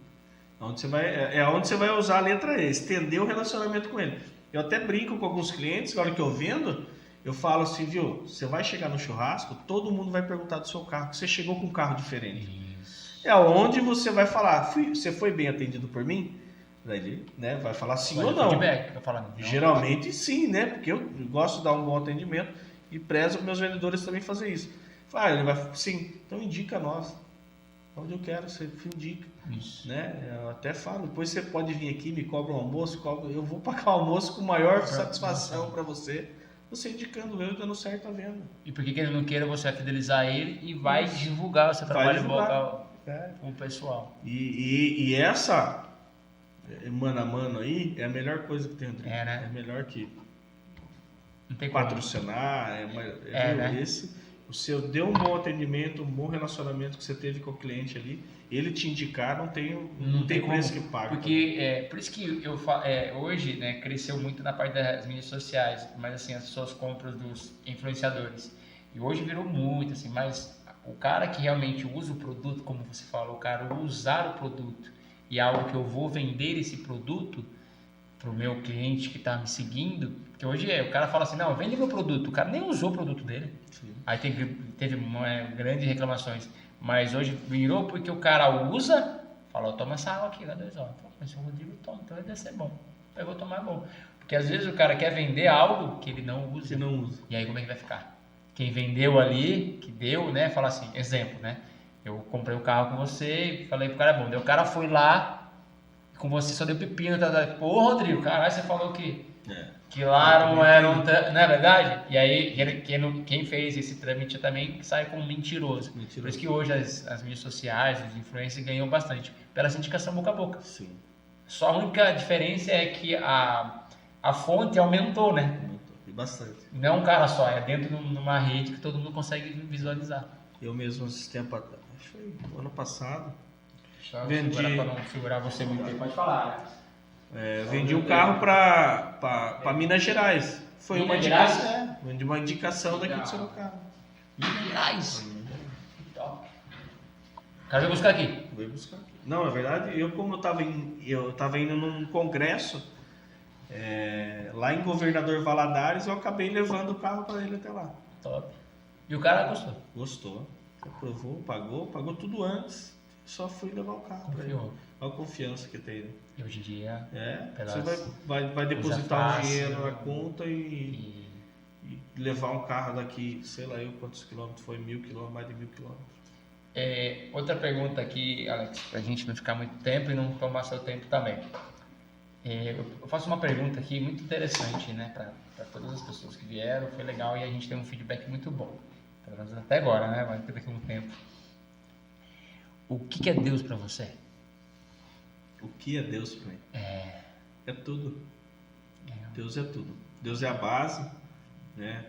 Onde você vai usar a letra E, estender o relacionamento com ele. Eu até brinco com alguns clientes, na hora que eu vendo, eu falo assim, viu, você vai chegar no churrasco, todo mundo vai perguntar do seu carro, que você chegou com um carro diferente. É onde você vai falar, você foi bem atendido por mim? Ele, né, vai falar sim ou não. Feedback, eu falo, não. Geralmente sim, né? Porque eu gosto de dar um bom atendimento e prezo meus vendedores também fazer isso. Fala, ele vai, sim, então indica a nós. Onde eu quero, você indica. Isso. Né? Eu até falo, depois você pode vir aqui, me cobra um almoço, eu vou pagar o almoço com maior satisfação para você indicando eu e dando certo a venda. E por que ele não queira, você vai fidelizar ele e vai divulgar o seu trabalho com o pessoal. E essa mano a mano aí é a melhor coisa que tem, André. Né? É melhor que não tem patrocinar, né? O seu deu um bom atendimento, um bom relacionamento que você teve com o cliente ali, ele te indicar, não tem preço que paga. Porque por isso que eu hoje, né, cresceu muito na parte das mídias sociais, mas assim, as suas compras dos influenciadores. E hoje virou muito, assim, mas o cara que realmente usa o produto, como você falou, o cara usar o produto e algo que eu vou vender esse produto para o meu cliente que está me seguindo, porque hoje o cara fala assim, não, vende meu produto, o cara nem usou o produto dele. Sim. Aí teve grandes reclamações, Mas hoje virou porque o cara usa, falou, toma essa água aqui, dá 2 horas. Mas o Rodrigo toma, então deve ser bom. Eu vou tomar bom. Porque às vezes o cara quer vender algo que ele não usa. E aí como é que vai ficar? Quem vendeu ali, que deu, né? Fala assim, exemplo, né? Eu comprei o carro com você e falei pro cara, bom. Daí o cara foi lá, com você só deu pepino. Pô, Rodrigo, caralho, você falou que lá não era não é verdade? E aí quem fez esse trâmite também sai como mentiroso. Por isso que hoje as mídias sociais, os influencers ganham bastante. Pela indicação boca a boca. Sim. Só a única diferença é que a fonte aumentou, né? E bastante. Não é um cara só, é dentro de uma rede que todo mundo consegue visualizar. Eu mesmo, esse tempo atrás, acho que foi ano passado, Só vendi... para não segurar você muito tempo, pode falar. Vendi um carro para Minas Gerais. Foi Minas Gerais? Vendi uma indicação daqui do Sorocaba. Minas Gerais? Top. O cara veio buscar aqui. Veio buscar aqui. Não, na verdade, como eu tava indo num congresso lá em Governador Valadares, eu acabei levando o carro para ele até lá. Top. E o cara gostou? Gostou. Aprovou, pagou tudo antes. Só fui levar o carro para ele. Olha a confiança que tem. E hoje em dia, você vai depositar o dinheiro na conta e levar um carro daqui, sei lá eu quantos quilômetros foi, 1.000 quilômetros, mais de 1.000 quilômetros. Outra pergunta aqui, Alex, para a gente não ficar muito tempo e não tomar seu tempo também. Eu faço uma pergunta aqui muito interessante, né, para todas as pessoas que vieram, foi legal e a gente tem um feedback muito bom. Pelo menos até agora, né? Vai ter daqui um tempo. O que é Deus para você? O que é Deus para mim? É tudo. Deus é tudo. Deus é a base, né?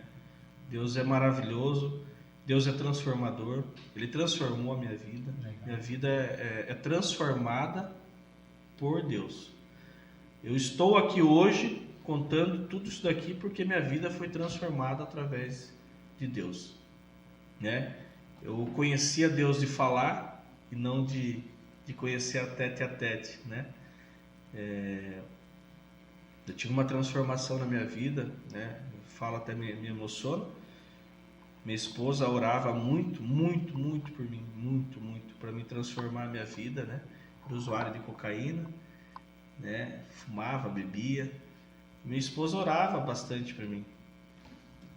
Deus é maravilhoso. Deus é transformador. Ele transformou a minha vida. Legal. Minha vida é transformada por Deus. Eu estou aqui hoje contando tudo isso daqui porque minha vida foi transformada através de Deus, né? Eu conhecia Deus de falar e não de conhecer a tete, né? Eu tive uma transformação na minha vida, né? Eu falo até me emociono. Minha esposa orava muito por mim, muito para me transformar a minha vida, né? Era usuário de cocaína, né? Fumava, bebia. Minha esposa orava bastante por mim.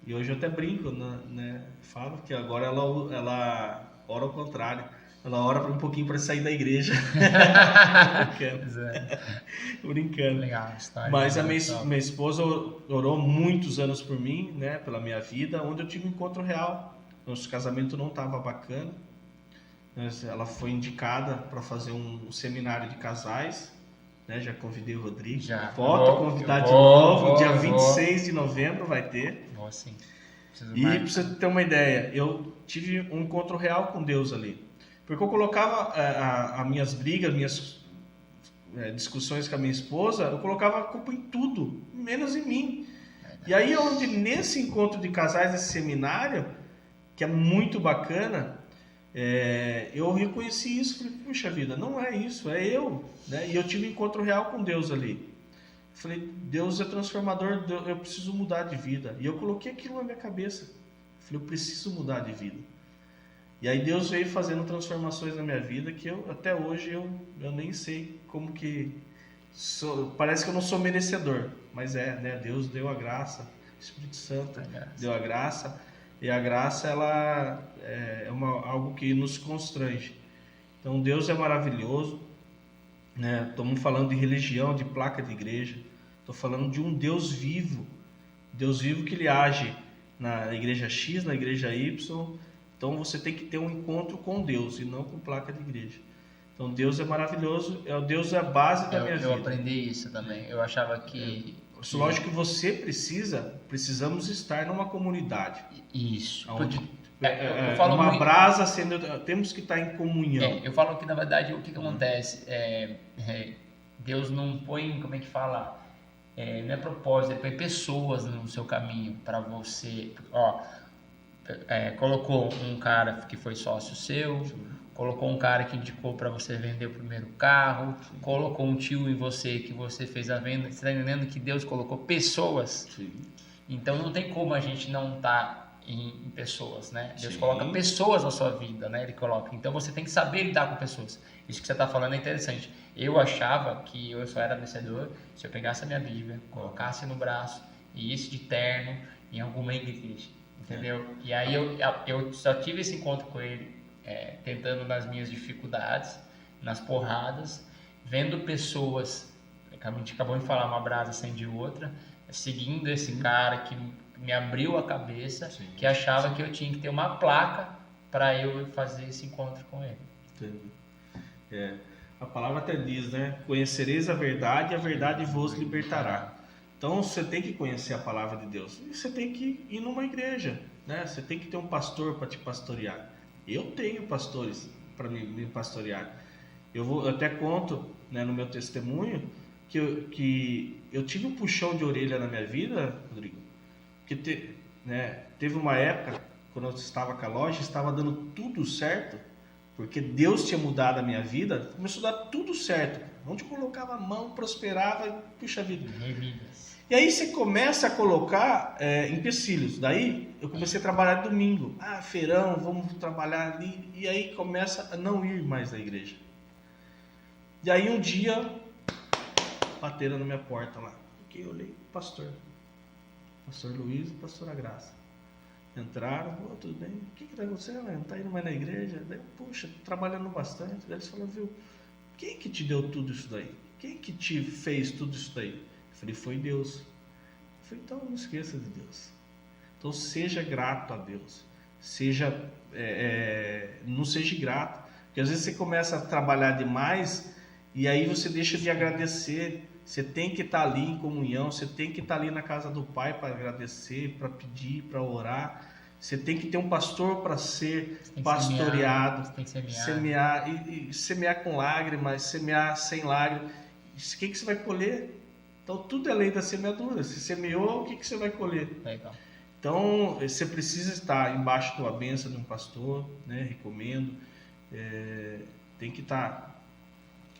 E hoje eu até brinco, né? Falo que agora ela ora ao contrário. Ela ora um pouquinho para sair da igreja. Brincando. Legal, história. Mas a minha esposa orou muitos anos por mim, né? Pela minha vida, onde eu tive um encontro real. Nosso casamento não estava bacana. Ela foi indicada para fazer um seminário de casais. Né? Já convidei o Rodrigo. Volto a convidar de novo. Dia 26 de novembro vai ter. Sim. E para você ter uma ideia, eu tive um encontro real com Deus ali. Porque eu colocava as minhas brigas, minhas discussões com a minha esposa, eu colocava a culpa em tudo, menos em mim. E aí onde nesse encontro de casais, nesse seminário, que é muito bacana, eu reconheci isso, falei, puxa vida, não é isso, é eu. Né? E eu tive um encontro real com Deus ali. Falei, Deus é transformador, eu preciso mudar de vida. E eu coloquei aquilo na minha cabeça. Falei, eu preciso mudar de vida. E aí Deus veio fazendo transformações na minha vida que até hoje eu nem sei como que... parece que eu não sou merecedor, mas né? Deus deu a graça, o Espírito Santo deu a graça. E a graça, ela algo que nos constrange. Então Deus é maravilhoso. Né? Estamos falando de religião, de placa de igreja. Estou falando de um Deus vivo que ele age na igreja X, na igreja Y. Então você tem que ter um encontro com Deus e não com placa de igreja. Então Deus é maravilhoso, Deus é a base da minha vida. Eu aprendi isso também. Eu achava que... Lógico que você precisamos estar numa comunidade. Isso. Onde eu falo uma muito... brasa temos que estar em comunhão. Eu falo que na verdade o que acontece Deus não põe, como é que fala, não é propósito, ele põe pessoas no seu caminho para você. Colocou um cara que foi sócio seu, colocou um cara que indicou para você vender o primeiro carro, colocou um tio em você que você fez a venda. Você está entendendo que Deus colocou pessoas? Sim. Então não tem como a gente não estar em pessoas, né? Deus Sim. coloca pessoas na sua vida, né? Ele coloca. Então você tem que saber lidar com pessoas. Isso que você está falando é interessante. Eu achava que eu só era vencedor se eu pegasse a minha Bíblia, colocasse no braço e isso de terno em alguma igreja, entendeu? E aí eu só tive esse encontro com ele, tentando nas minhas dificuldades, nas porradas, vendo pessoas, a gente acabou de falar, uma brasa acende outra, seguindo esse cara que me abriu a cabeça, Sim. que achava que eu tinha que ter uma placa para eu fazer esse encontro com ele. Entendi. A palavra até diz, né? Conhecereis a verdade e a verdade vos libertará. Então você tem que conhecer a palavra de Deus. E você tem que ir numa igreja, né? Você tem que ter um pastor para te pastorear. Eu tenho pastores para me pastorear. Eu até conto, né, no meu testemunho que eu tive um puxão de orelha na minha vida, Rodrigo, que teve uma época, quando eu estava com a loja, estava dando tudo certo, porque Deus tinha mudado a minha vida, começou a dar tudo certo. Onde eu colocava a mão, prosperava, puxa vida. E aí você começa a colocar empecilhos. Daí eu comecei a trabalhar domingo. Feirão, vamos trabalhar ali. E aí começa a não ir mais à igreja. E aí um dia, bateram na minha porta lá. Porque eu olhei, pastor Luiz e pastora Graça. Entraram, tudo bem, o que está acontecendo? Não está indo mais na igreja? Daí, puxa, trabalhando bastante. Daí eles falaram, viu, quem que te deu tudo isso daí? Quem que te fez tudo isso daí? Eu falei, foi Deus. Eu falei, então não esqueça de Deus. Então seja grato a Deus. Não seja grato. Porque às vezes você começa a trabalhar demais e aí você deixa de agradecer. Você tem que estar ali em comunhão, você tem que estar ali na casa do Pai para agradecer, para pedir, para orar. Você tem que ter um pastor para ser pastoreado, você tem que semear e semear com lágrimas, semear sem lágrimas. O que você vai colher? Então tudo é lei da semeadura. Se semeou, o que você vai colher? Legal. Então você precisa estar embaixo da bênção de um pastor, né? Recomendo. Tem que estar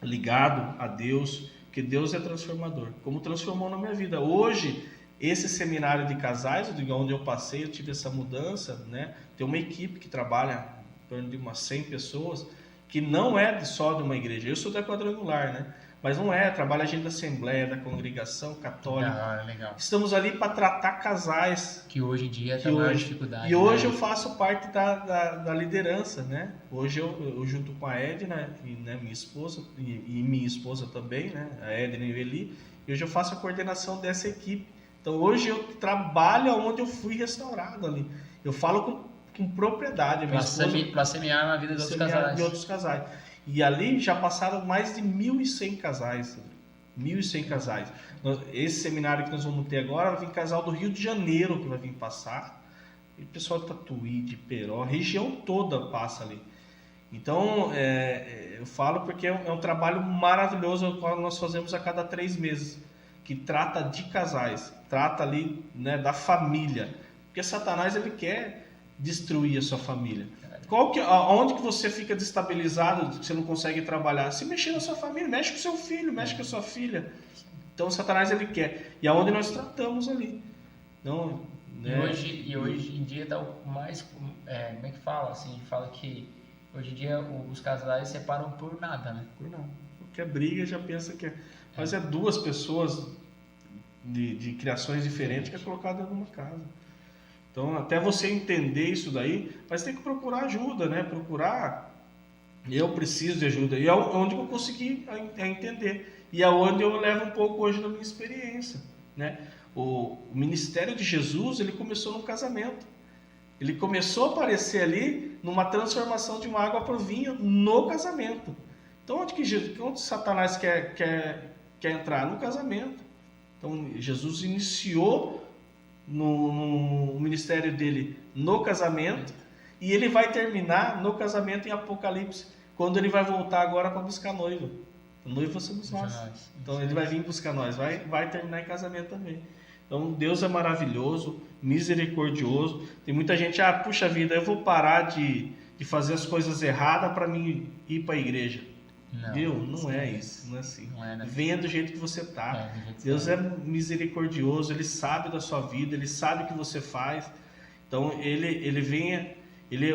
ligado a Deus, porque Deus é transformador, como transformou na minha vida. Hoje, esse seminário de casais, onde eu passei, eu tive essa mudança, né? Tem uma equipe que trabalha em torno de umas 100 pessoas, que não é só de uma igreja. Eu sou da Quadrangular, né? Mas não trabalha a gente da Assembleia, da Congregação Católica. Legal. Estamos ali para tratar casais. Que hoje em dia tem maior dificuldade. E hoje eu faço parte da liderança, né? Hoje eu junto com a Edna, minha esposa, e minha esposa também, né? A Edna e o Eli, e hoje eu faço a coordenação dessa equipe. Então hoje eu trabalho onde eu fui restaurado ali. Eu falo com propriedade. Para semear na vida de outros casais. E ali já passaram mais de 1.100 casais. 1.100 casais. Esse seminário que nós vamos ter agora vai vir casal do Rio de Janeiro que vai vir passar. E o pessoal de Tatuí, de Peró, a região toda passa ali. Então, eu falo porque é um trabalho maravilhoso, o qual nós fazemos a cada 3 meses. Que trata de casais, trata ali, né, da família. Porque Satanás ele quer destruir a sua família. Onde que você fica destabilizado, que você não consegue trabalhar? Se mexer na sua família, mexe com seu filho, mexe com a sua filha. Então Satanás ele quer. E aonde nós tratamos ali. Então, né? E hoje em dia dá o mais... como é que fala? Assim, fala que hoje em dia os casais se separam por nada, né? Por nada. Porque briga já pensa que mas é 2 pessoas de criações diferentes que é colocado numa casa. Então, até você entender isso daí, mas tem que procurar ajuda, né? Eu preciso de ajuda. E é onde eu consegui entender. E é onde eu levo um pouco hoje da minha experiência, né? O ministério de Jesus, ele começou num casamento. Ele começou a aparecer ali numa transformação de uma água para o vinho no casamento. Então, onde Satanás quer entrar? No casamento. Então, Jesus iniciou no ministério dele no casamento e ele vai terminar no casamento em Apocalipse, quando ele vai voltar agora para buscar noiva. A noiva somos nós. Então ele vai vir buscar nós, vai terminar em casamento também. Então Deus é maravilhoso, misericordioso. Tem muita gente, puxa vida, eu vou parar de fazer as coisas erradas para mim ir para a igreja. Não é isso, não é assim. Venha do jeito que você está. Deus é misericordioso, Ele sabe da sua vida, Ele sabe o que você faz. Então ele vem,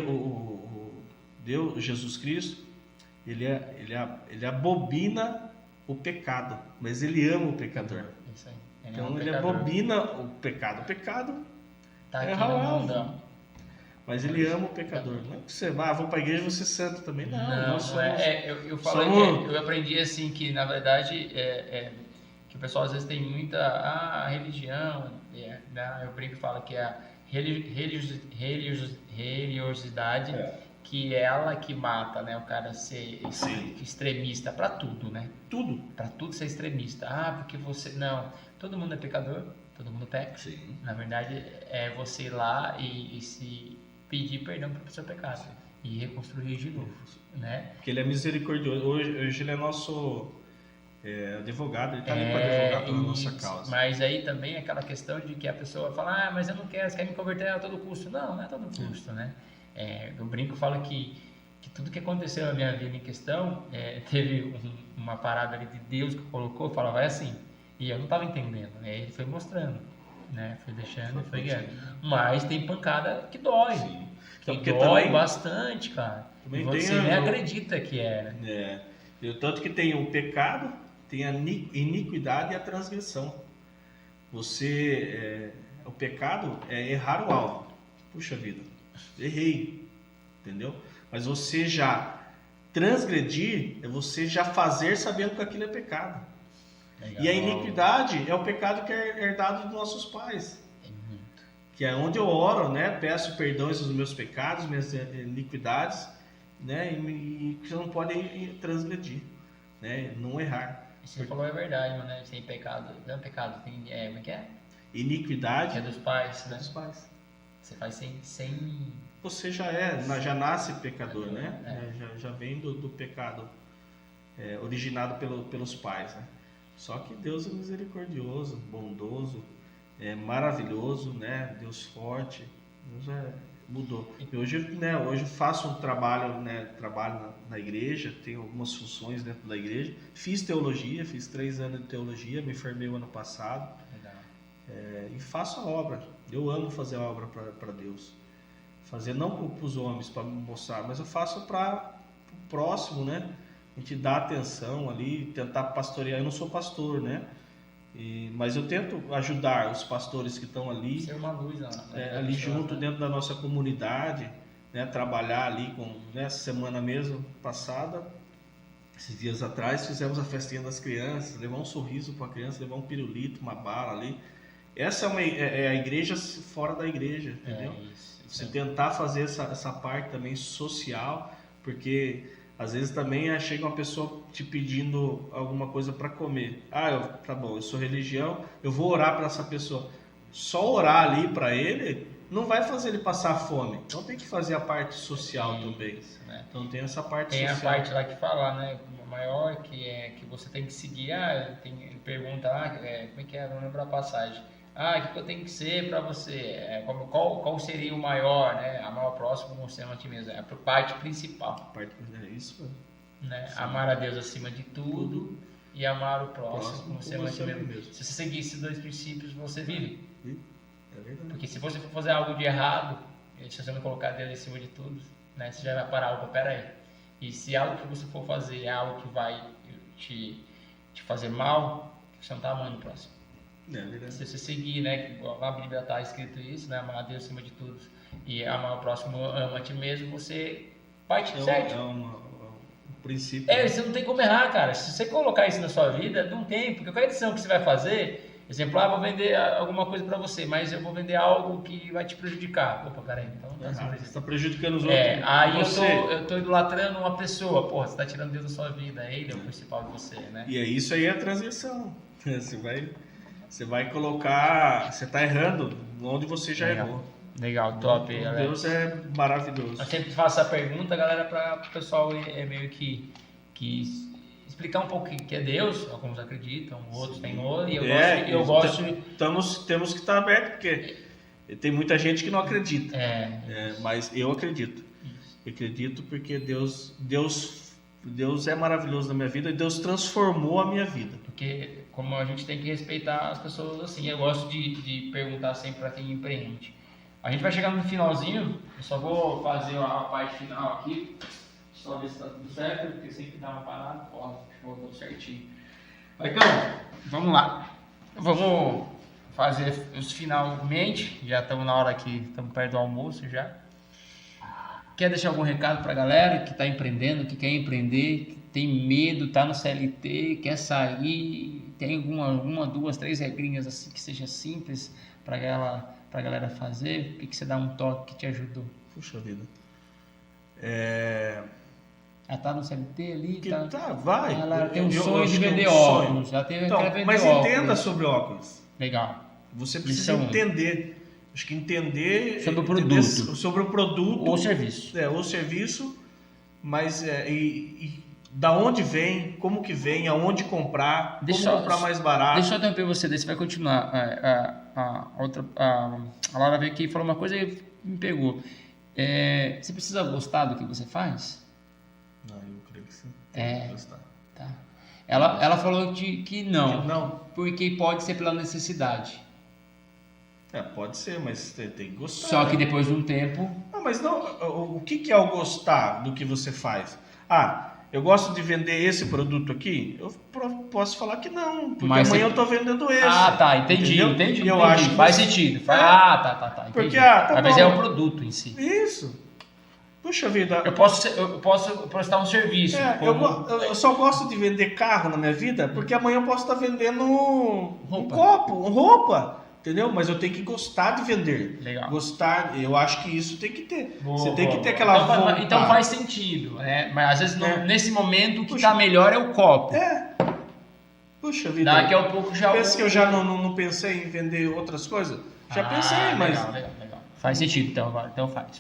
o Deus, Jesus Cristo, ele abobina o pecado, mas ele ama o pecador. Isso aí. Então ele abobina o pecado. O pecado tá é aqui no ralável, mundão. mas ele ama o pecador. Não é que você vou para a igreja e vou ser santo também. Não, nós somos, eu falei que eu aprendi assim que na verdade que o pessoal às vezes tem muita religião, né? Eu brinco e falo que a religiosidade que é ela que mata, né? O cara ser extremista para tudo, né? Tudo. Para tudo ser extremista. Porque você não, todo mundo é pecador, todo mundo peca. Sim. Na verdade é você ir lá e se pedir perdão pelo seu pecado e reconstruir de novo, né? Porque ele é misericordioso. Hoje ele é nosso advogado, ele está ali para advogar pela nossa causa. Mas aí também é aquela questão de que a pessoa fala, mas eu não quero, você quer me converter a todo custo. Não é a todo custo, né? Eu brinco e falo que tudo que aconteceu na minha vida em questão, teve uma parada ali de Deus que colocou, falava, vai assim. E eu não estava entendendo, né? Ele foi mostrando, né? Foi deixando, foi guiando. Mas tem pancada que dói. Sim. Então, que dói também, bastante, cara. Também você nem acredita que é, né? Tanto que tem o pecado, tem a iniquidade e a transgressão. O pecado é errar o alvo. Puxa vida, errei, entendeu? Mas você já transgredir é você já fazer sabendo que aquilo é pecado. Legal. E a iniquidade é o pecado que é herdado dos nossos pais. Que é onde eu oro, né? Peço perdões dos meus pecados, minhas iniquidades, né? E que você não pode transgredir, né? Não errar. Você falou é verdade, mano, né? Sem pecado, não é pecado, tem, como é que é? Iniquidade. Que é dos pais, né? Dos pais. Você faz sem... Você já nasce pecador, né? Já vem do pecado originado pelos pais, né? Só que Deus é misericordioso, bondoso, maravilhoso, né? Deus forte. Deus mudou. E hoje eu faço um trabalho, né? Trabalho na igreja, tenho algumas funções dentro da igreja. Fiz teologia, fiz 3 anos de teologia, me formei o ano passado. E faço a obra. Eu amo fazer a obra para Deus. Fazer não para os homens, para mostrar, mas eu faço para o próximo, né? A gente dá atenção ali, tentar pastorear. Eu não sou pastor, né? Mas eu tento ajudar os pastores que estão ali, ser uma luz, ali junto, dentro da nossa comunidade, né? Trabalhar ali nessa semana mesmo passada, esses dias atrás, fizemos a festinha das crianças, levar um sorriso para a criança, levar um pirulito, uma bala ali. Essa é a igreja fora da igreja, entendeu? Você tentar fazer essa parte também social, porque às vezes também chega uma pessoa te pedindo alguma coisa para comer. Tá bom, eu sou religião, eu vou orar para essa pessoa. Só orar ali para ele não vai fazer ele passar fome. Então tem que fazer a parte social também. Né? Então tem essa parte social. Tem a parte lá que fala, né? Maior que você tem que seguir. Ele pergunta lá, como é que é? Não lembro a passagem. O que eu tenho que ser para você? Qual seria o maior, né? Amar o próximo como você ama a ti mesmo. É a parte principal. É isso mesmo. Né? Amar a Deus acima de tudo e amar o próximo como você ama a ti mesmo. Se você seguir esses 2 princípios, você vive. É verdade. Porque se você for fazer algo de errado, se você não colocar Deus em cima de tudo, né? Você já vai parar, peraí. E se algo que você for fazer é algo que vai te fazer mal, você não está amando o próximo. Se você seguir, né, na Bíblia está escrito isso, né, amar a Deus acima de tudo e amar o próximo, ama a ti mesmo, você parte certo. É um princípio. Você não tem como errar, cara. Se você colocar isso na sua vida, não tem, porque qualquer decisão que você vai fazer, exemplo, vou vender alguma coisa para você, mas eu vou vender algo que vai te prejudicar. Opa, peraí, então você está prejudicando os outros. Aí eu tô idolatrando uma pessoa, você está tirando Deus da sua vida, ele é o principal de você, né? E isso aí é a transição. Você vai colocar, você está errando onde você já errou. Legal, top. Então, Deus é maravilhoso. Eu sempre faço essa pergunta, galera, para o pessoal meio que explicar um pouco o que é Deus, alguns acreditam, outros têm outro, e eu gosto temos que estar aberto, porque tem muita gente que não acredita. Mas eu acredito. Eu acredito porque Deus é maravilhoso na minha vida e Deus transformou a minha vida. Porque como a gente tem que respeitar as pessoas assim, eu gosto de perguntar sempre para quem empreende. A gente vai chegando no finalzinho, eu só vou fazer a parte final aqui, só ver se tá tudo certo, porque sempre dá uma parada. Ó, voltou certinho. Então, vamos lá. Vamos fazer os finalmente, já estamos na hora aqui, estamos perto do almoço já. Quer deixar algum recado para a galera que está empreendendo, que quer empreender, que tem medo, está no CLT, quer sair, tem uma, duas, três regrinhas assim que seja simples para a galera fazer? O que você dá um toque que te ajudou? Puxa vida. Ela tá no CLT ali, Que tá, vai. Ela tem um Eu sonho acho de que é um vender sonho. óculos. Ela teve Então, quer vender mas óculos. entenda sobre óculos. Legal. Você precisa Lição. entender. Acho que entender Sobre o entender produto. sobre o produto Ou serviço. ou serviço, mas e da onde vem, como que vem, aonde comprar, como comprar mais barato. Deixa eu interromper você, daí você vai continuar. A Laura veio aqui e falou uma coisa e me pegou. Você precisa gostar do que você faz? Não, eu creio que sim. Tem que gostar. Tá. Ela falou que não. Não. Porque pode ser pela necessidade. Pode ser, mas tem que gostar. Só que depois de um tempo... Não, mas não, o que é o gostar do que você faz? Eu gosto de vender esse produto aqui? Eu posso falar que não, porque Mas amanhã eu estou vendendo esse. Tá, entendi. Eu acho que faz sentido. Tá, entendi. Porque, mas bom. é o produto em si. Isso. Puxa vida. Eu posso prestar um serviço. Eu só gosto de vender carro na minha vida, porque amanhã eu posso estar vendendo um copo, roupa. Entendeu? Mas eu tenho que gostar de vender. Legal. Gostar, eu acho que isso tem que ter. Boa, você tem que ter aquela vontade. Então faz sentido, né? Mas às vezes nesse momento o que está melhor é o copo. Puxa vida. Daqui a pouco já... Pensa que eu já não pensei em vender outras coisas? Já pensei, mas... Legal. Faz sentido, então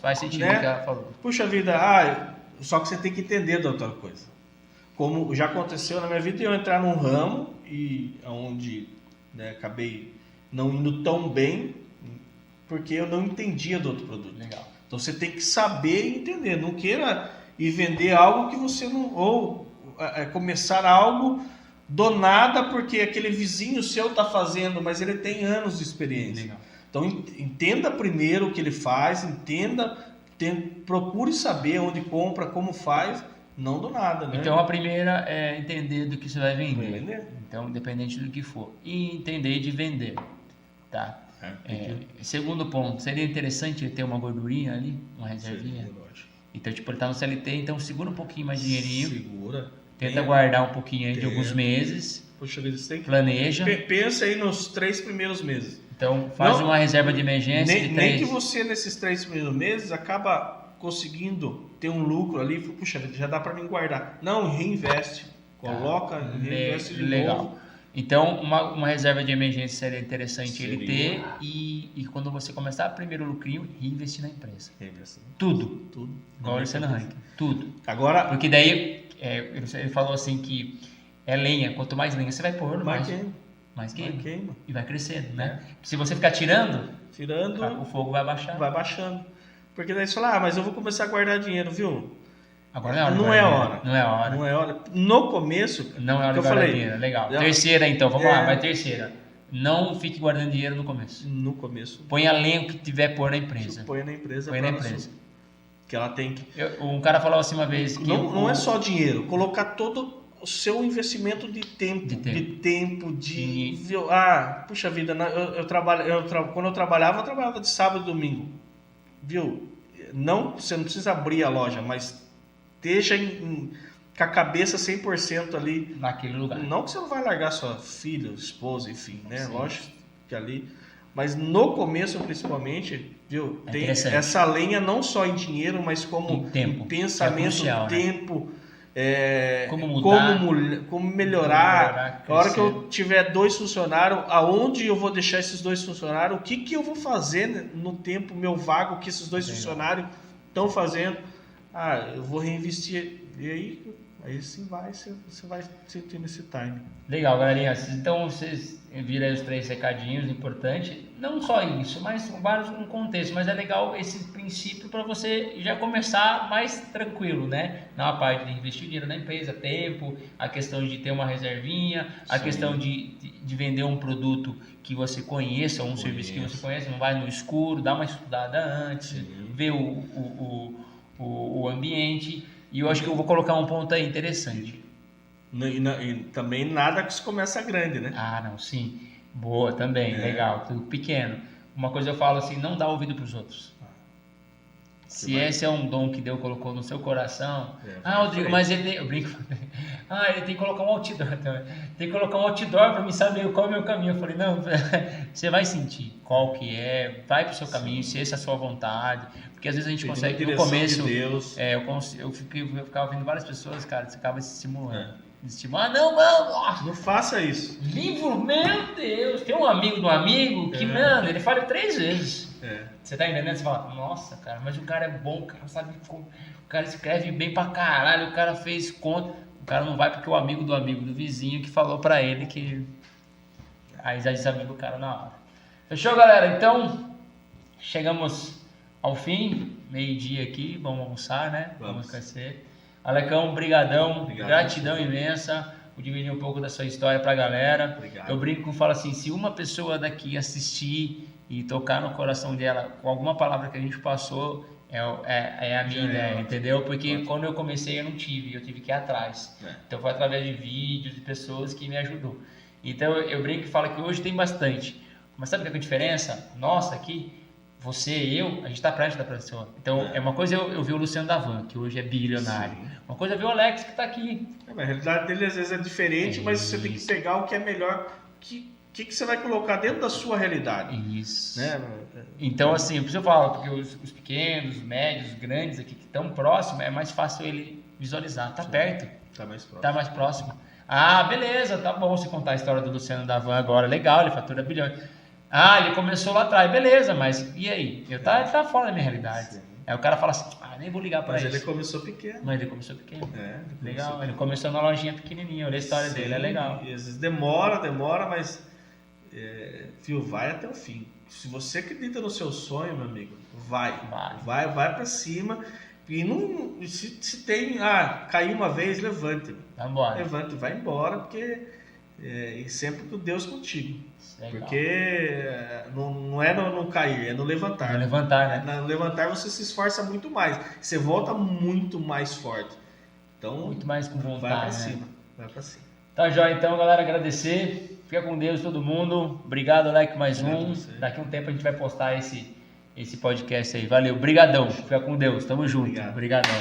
faz sentido o que ela falou. Puxa vida, só que você tem que entender da outra coisa. Como já aconteceu na minha vida, eu entrar num ramo e onde acabei não indo tão bem, porque eu não entendia do outro produto. Legal. Então você tem que saber entender. Não queira ir vender algo que você não... Ou começar algo do nada porque aquele vizinho seu está fazendo, mas ele tem anos de experiência. Legal. Então entenda primeiro o que ele faz, procure saber onde compra, como faz, não do nada, né? Então a primeira é entender do que você vai vender. Então, independente do que for. E entender de vender. Tá? Segundo ponto, seria interessante ter uma gordurinha ali, uma reservinha? Lógico. Então, tipo, ele tá no CLT, então segura um pouquinho mais de dinheirinho. Segura. Tenta guardar um pouquinho aí de alguns meses. Puxa vida, você tem que... Planeja. Pensa aí nos 3 primeiros meses. Então, faz uma reserva de emergência de 3. Nem que você, nesses 3 primeiros meses, acaba conseguindo ter um lucro ali. Puxa vida, já dá para mim guardar. Não, reinveste. Coloca, reinveste de novo. Então, uma reserva de emergência seria interessante ele ter e quando você começar a primeiro lucrinho, reinvestir na empresa. Tudo. Igual ele no ranking. Tudo. Agora... Porque daí, ele falou assim que é lenha. Quanto mais lenha você vai pôr, mais queima. E vai crescendo, né? Se você ficar tirando, o fogo vai baixar. Vai baixando. Porque daí você fala, mas eu vou começar a guardar dinheiro, viu? Agora não é hora. Não é hora. Não é hora. No começo, não é hora de guardar dinheiro. Legal. Terceira, então. Vamos lá. Vai terceira. Não fique guardando dinheiro no começo. No começo. Põe a lenha que tiver pôr na empresa. Põe na empresa. Que ela tem que... Um cara falou assim uma vez que... Não é só dinheiro. Colocar todo o seu investimento de tempo. Puxa vida. Quando eu trabalhava de sábado e domingo. Viu? Você não precisa abrir a loja, mas... esteja com a cabeça 100% ali naquele lugar. Não que você não vai largar sua filha, esposa, enfim, né? Sim. Lógico que ali. Mas no começo, principalmente, viu? Tem essa lenha não só em dinheiro, mas como em pensamento, crucial, tempo. Como mudar, como melhorar. A hora que eu tiver 2 funcionários, aonde eu vou deixar esses 2 funcionários? O que eu vou fazer no tempo meu vago que esses 2 funcionários estão fazendo? Eu vou reinvestir. E Aí sim você vai sentindo esse time. Legal, galerinha. Então vocês viram aí os 3 recadinhos importantes. Não só isso, mas vários no contexto. Mas é legal esse princípio para você já começar mais tranquilo, né? Na parte de investir dinheiro na empresa, tempo, a questão de ter uma reservinha, a questão de vender um produto que você conheça, ou um serviço que você conheça, não vai no escuro, dá uma estudada antes, ver o ambiente. E eu acho que eu vou colocar um ponto aí interessante. E também nada que se começa grande, né? Ah, não, sim. Boa também, legal, tudo pequeno. Uma coisa eu falo assim, não dá ouvido para os outros. Se esse é um dom que Deus colocou no seu coração... Rodrigo, mas ele... Eu brinco. Ele tem que colocar um outdoor também. Tem que colocar um outdoor para mim saber qual é o meu caminho. Eu falei, não, você vai sentir qual que é, vai pro seu caminho, se essa é a sua vontade. Porque às vezes a gente consegue, no começo... De Deus. Eu ficava ouvindo várias pessoas, cara, você acaba se estimulando. Não, mano, nossa. Não faça isso. Livro, meu Deus. Tem um amigo do amigo que, mano, ele fala 3 vezes. Você tá entendendo? Você fala, nossa, cara, mas o cara é bom, o cara sabe como. O cara escreve bem pra caralho, o cara fez conta. O cara não vai porque o amigo do vizinho que falou pra ele que. Aí já desamiga o cara na hora. Fechou, galera? Então, chegamos ao fim. Meio-dia aqui, vamos almoçar, né? Vamos crescer. Alecão, brigadão, gratidão imensa por dividir um pouco da sua história pra galera. Obrigado. Eu brinco e falo assim, se uma pessoa daqui assistir e tocar no coração dela com alguma palavra que a gente passou, é a minha ideia, entendeu? Porque quando eu comecei eu tive que ir atrás. Então foi através de vídeos, de pessoas que me ajudou. Então eu brinco e falo que hoje tem bastante. Mas sabe o que é a diferença? Nossa, aqui... Você e eu, a gente está perto da pessoa. Então, é uma coisa eu vi o Luciano Davan, que hoje é bilionário. Sim. Uma coisa é ver o Alex, que está aqui. A realidade dele às vezes é diferente, mas você tem que pegar o que é melhor. O que você vai colocar dentro da sua realidade. Isso. Né? Então, assim, por isso eu falo, porque os pequenos, os médios, os grandes aqui que estão próximos, é mais fácil ele visualizar. Está perto. Está mais próximo. Está mais próximo. Ah, beleza, tá bom você contar a história do Luciano Davan agora. Legal, ele fatura bilhões. Ele começou lá atrás, beleza, mas e aí? Ele tá fora da minha realidade. Sim. Aí o cara fala assim, nem vou ligar pra isso. Mas ele começou pequeno. Legal, ele começou na lojinha pequenininha, olha a história dele, é legal. E às vezes demora, mas vai até o fim. Se você acredita no seu sonho, meu amigo, vai pra cima. E não, se tem, caiu uma vez, levante. Levante, vai embora, porque e sempre com Deus contigo. Legal. Porque não é no cair, é no levantar. No levantar, né? No levantar você se esforça muito mais. Você volta muito mais forte. Então, muito mais com vontade. Vai pra cima. Vai pra cima. Tá, joia. Então, galera, agradecer. Fica com Deus todo mundo. Obrigado, like mais um. Daqui a um tempo a gente vai postar esse podcast aí. Valeu. Brigadão. Fica com Deus. Tamo junto. Obrigadão.